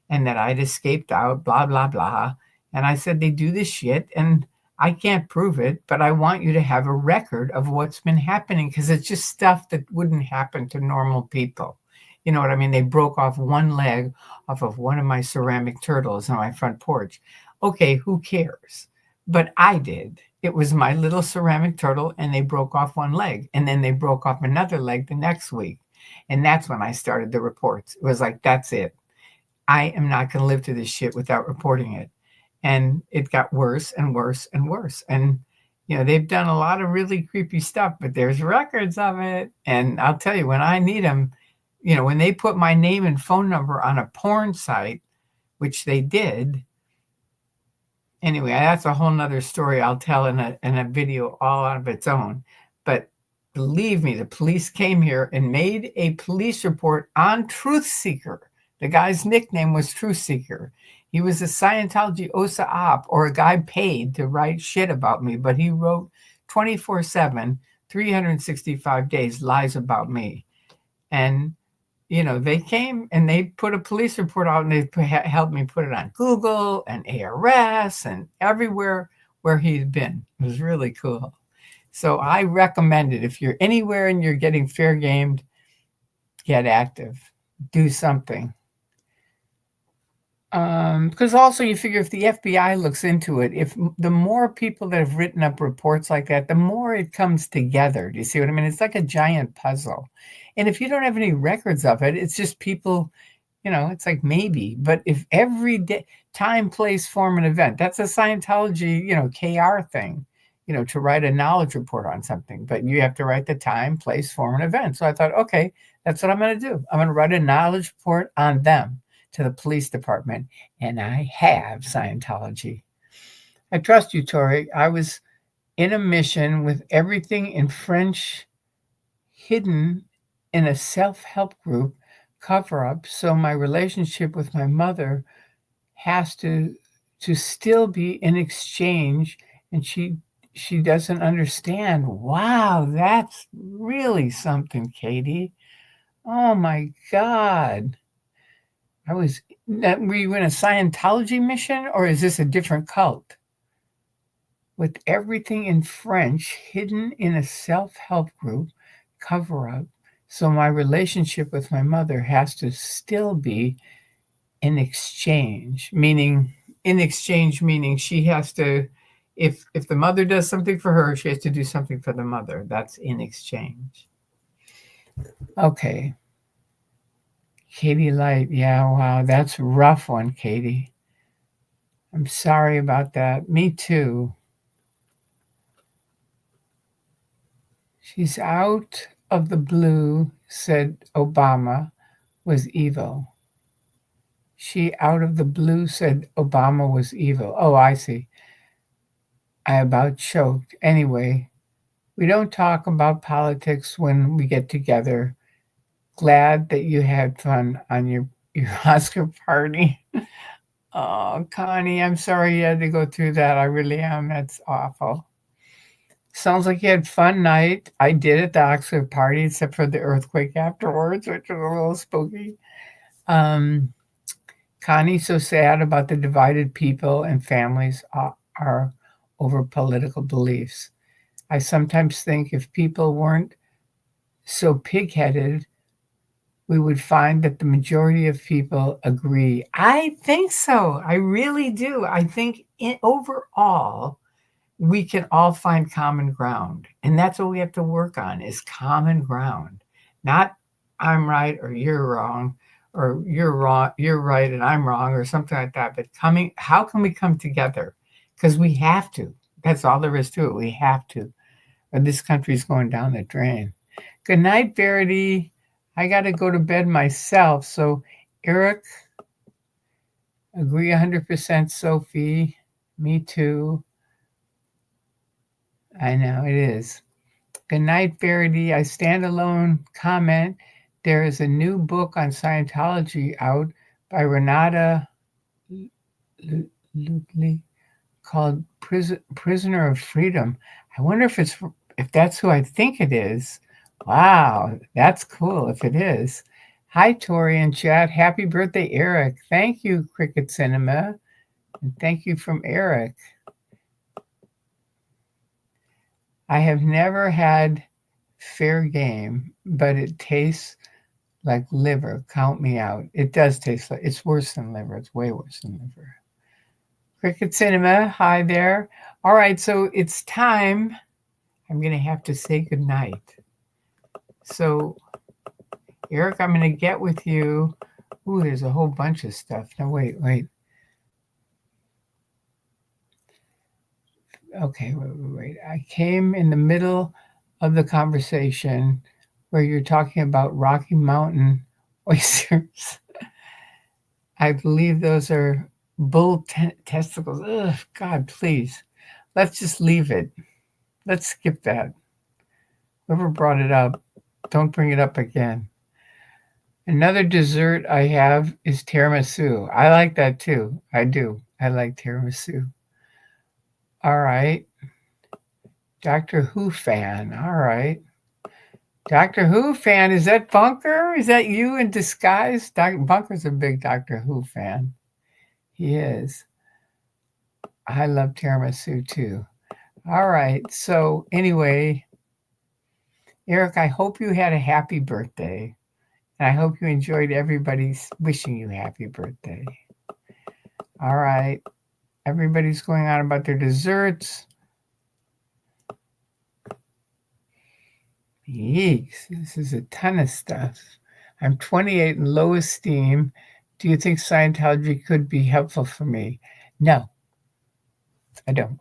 Speaker 1: and that I'd escaped out, blah blah blah. And I said they do this shit, and I can't prove it, but I want you to have a record of what's been happening, because it's just stuff that wouldn't happen to normal people. You know what I mean? They broke off one leg off of one of my ceramic turtles on my front porch. Okay, who cares? But I did. It was my little ceramic turtle, and they broke off one leg, and then they broke off another leg the next week. And that's when I started the reports. It was like, that's it. I am not going to live through this shit without reporting it. And it got worse and worse and worse. And, they've done a lot of really creepy stuff, but there's records of it. And I'll tell you, when I need them, when they put my name and phone number on a porn site, which they did. Anyway, that's a whole nother story I'll tell in a video all of its own. But believe me, the police came here and made a police report on Truth Seeker. The guy's nickname was Truth Seeker. He was a Scientology OSA op, or a guy paid to write shit about me, but he wrote 24/7, 365 days lies about me. And they came and they put a police report out, and they helped me put it on Google and ARS and everywhere where he'd been. It was really cool. So I recommend it. If you're anywhere and you're getting fair gamed, get active. Do something. Because also you figure if the FBI looks into it, if the more people that have written up reports like that, the more it comes together. Do you see what I mean? It's like a giant puzzle. And if you don't have any records of it, it's just people, it's like maybe. But if every day, time, place, form, and event, that's a Scientology, KR thing, to write a knowledge report on something. But you have to write the time, place, form, and event. So I thought, okay, that's what I'm going to do. I'm going to write a knowledge report on them to the police department. And I have Scientology. I trust you, Tori. I was in a mission with everything in French hidden in a self-help group cover-up, so my relationship with my mother has to still be in exchange, and she doesn't understand. Wow, that's really something, Katie. Oh my God. Were you in a Scientology mission, or is this a different cult? With everything in French hidden in a self-help group cover-up, so my relationship with my mother has to still be in exchange, meaning she has to, if the mother does something for her, she has to do something for the mother. That's in exchange. Okay. Katie Light, yeah, wow, that's a rough one, Katie. I'm sorry about that. Me too. She's out of the blue, said Obama was evil. She out of the blue said Obama was evil. Oh, I see. I about choked. Anyway, we don't talk about politics when we get together. Glad that you had fun on your Oscar party. Oh, Connie, I'm sorry you had to go through that. I really am. That's awful. Sounds like you had fun night. I did at the Oxford party, except for the earthquake afterwards, which was a little spooky. Um, Connie, so sad about the divided people and families are over political beliefs. I sometimes think if people weren't so pig-headed, we would find that the majority of people agree. I think so. I really do. I think overall, we can all find common ground. And that's what we have to work on is common ground. Not I'm right or you're wrong, or you're right and I'm wrong, or something like that. But how can we come together? Because we have to. That's all there is to it. We have to. Or this country's going down the drain. Good night, Verity. I got to go to bed myself. So, Eric, agree 100%, Sophie. Me too. I know it is. Good night, Verity. I stand alone. Comment. There is a new book on Scientology out by Renata Lutley called Prisoner of Freedom. I wonder if that's who I think it is. Wow, that's cool if it is. Hi, Tori and chat. Happy birthday, Eric. Thank you, Cricket Cinema. And thank you from Eric. I have never had fair game, but it tastes like liver. Count me out. It does taste like, it's worse than liver. It's way worse than liver. Cricket Cinema, hi there. All right, so it's time. I'm going to have to say goodnight. So, Eric, I'm going to get with you. Ooh, there's a whole bunch of stuff. No, wait. Okay, wait. I came in the middle of the conversation where you're talking about Rocky Mountain oysters. I believe those are bull testicles. Ugh, God, please. Let's just leave it. Let's skip that. Whoever brought it up, don't bring it up again. Another dessert I have is tiramisu. I like that too. I do. I like tiramisu. All right. Doctor Who fan. All right. Doctor Who fan. Is that Bunker? Is that you in disguise? Bunker's a big Doctor Who fan. He is. I love tiramisu too. All right. So, anyway, Eric, I hope you had a happy birthday. And I hope you enjoyed everybody's wishing you happy birthday. All right. Everybody's going on about their desserts. Yeeks, this is a ton of stuff. I'm 28 in low esteem. Do you think Scientology could be helpful for me? No, I don't.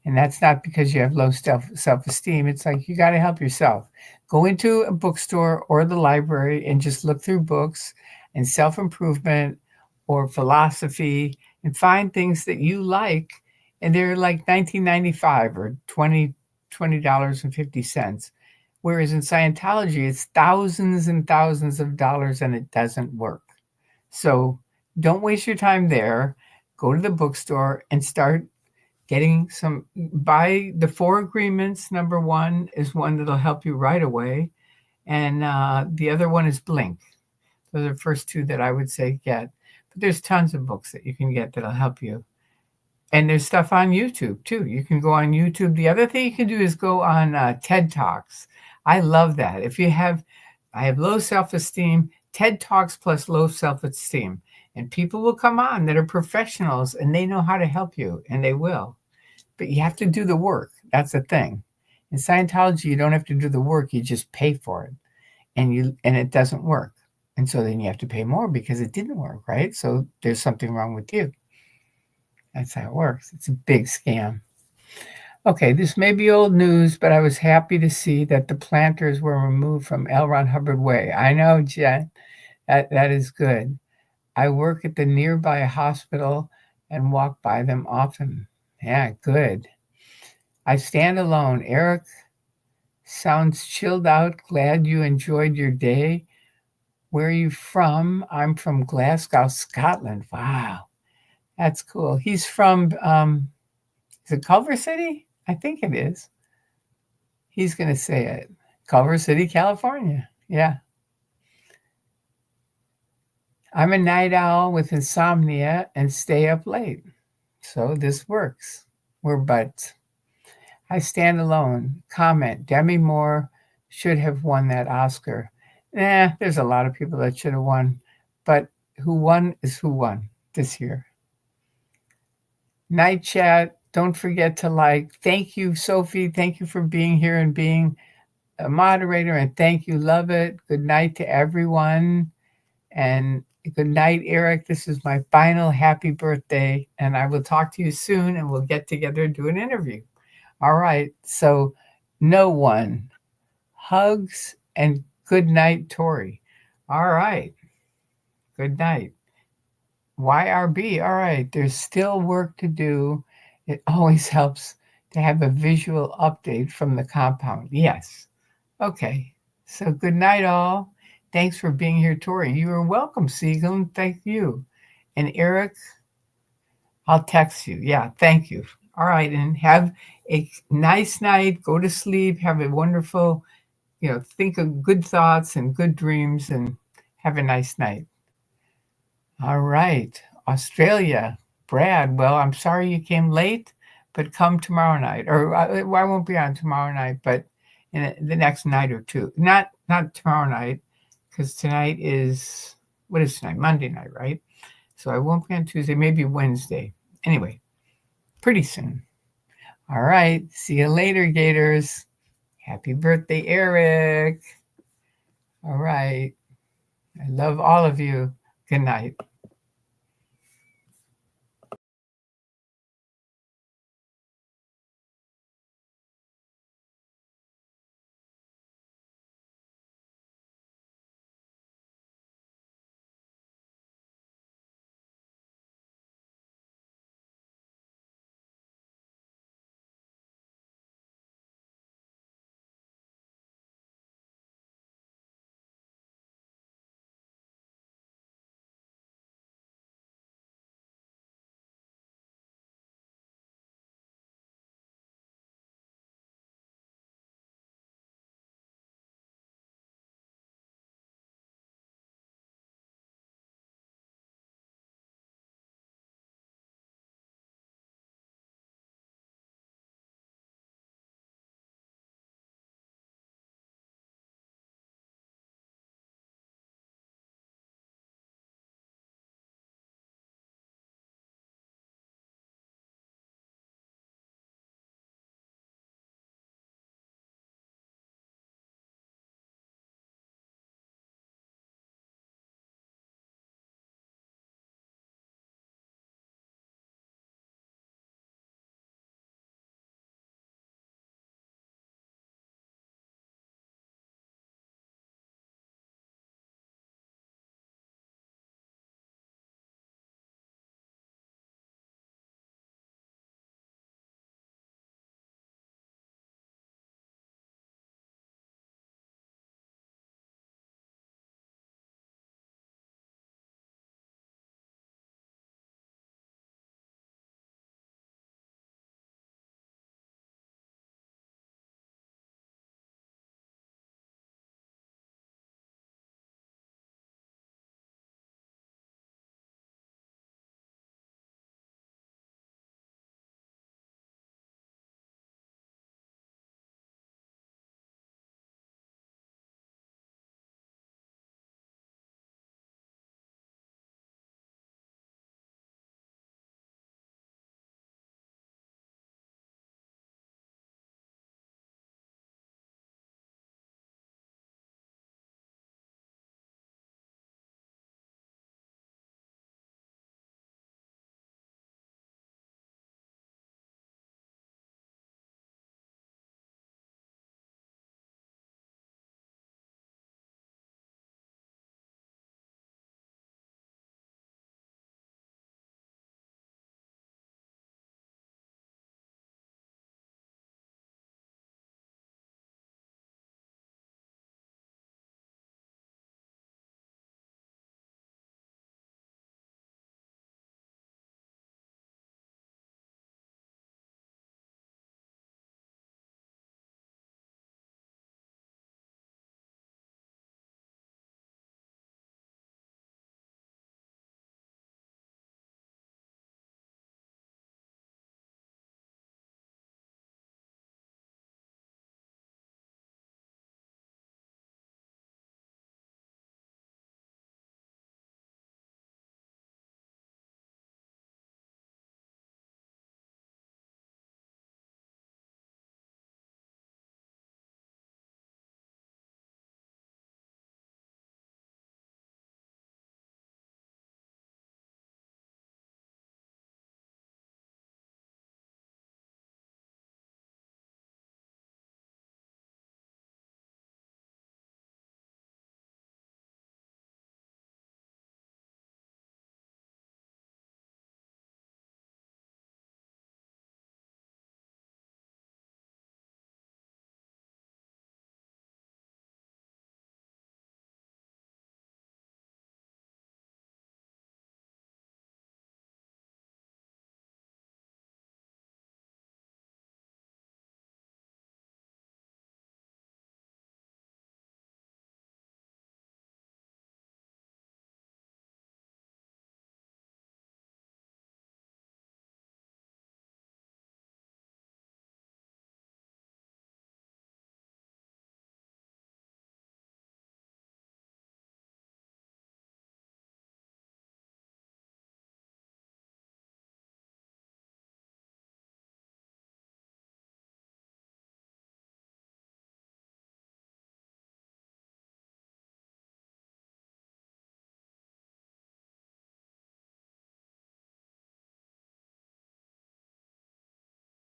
Speaker 1: And that's not because you have low self-esteem. It's like you got to help yourself. Go into a bookstore or the library and just look through books and self-improvement or philosophy and find things that you like. And they're like 19.95 or $20.50. Whereas in Scientology, it's thousands and thousands of dollars and it doesn't work. So don't waste your time there. Go to the bookstore and start getting some. Buy the 4 agreements. Number 1 is one that'll help you right away. And the other one is Blink. Those are the first 2 that I would say get. But there's tons of books that you can get that'll help you. And there's stuff on YouTube too. You can go on YouTube. The other thing you can do is go on TED Talks. I love that. I have low self-esteem, TED Talks plus low self-esteem. And people will come on that are professionals and they know how to help you, and they will. But you have to do the work. That's the thing. In Scientology, you don't have to do the work. You just pay for it. And it doesn't work. And so then you have to pay more because it didn't work, right? So there's something wrong with you. That's how it works. It's a big scam. Okay, this may be old news, but I was happy to see that the planters were removed from L. Ron Hubbard Way. I know, Jen, that is good. I work at the nearby hospital and walk by them often. Yeah, good. I stand alone. Eric sounds chilled out. Glad you enjoyed your day. Where are you from? I'm from Glasgow, Scotland. Wow, that's cool. He's from, is it Culver City? I think it is. He's going to say it. Culver City, California. Yeah. I'm a night owl with insomnia and stay up late. So this works. We're buds. I stand alone. Comment. Demi Moore should have won that Oscar. There's a lot of people that should have won. But who won is who won this year. Night chat. Don't forget to like. Thank you, Sophie. Thank you for being here and being a moderator. And thank you. Love it. Good night to everyone. And good night, Eric. This is my final happy birthday. And I will talk to you soon and we'll get together and do an interview. All right. So no one. Hugs and good night, Tori. All right. Good night. YRB. All right. There's still work to do. It always helps to have a visual update from the compound. Yes. Okay. So good night, all. Thanks for being here, Tori. You are welcome, Siegel, and thank you. And Eric, I'll text you. Yeah, thank you. All right, and have a nice night. Go to sleep. Have a wonderful, think of good thoughts and good dreams, and have a nice night. All right, Australia. Brad, well, I'm sorry you came late, but come tomorrow night. Or I won't be on tomorrow night, but in the next night or two. Not tomorrow night, because tonight is, what is tonight? Monday night, right? So I won't be on Tuesday, maybe Wednesday. Anyway, pretty soon. All right. See you later, Gators. Happy birthday, Eric. All right. I love all of you. Good night.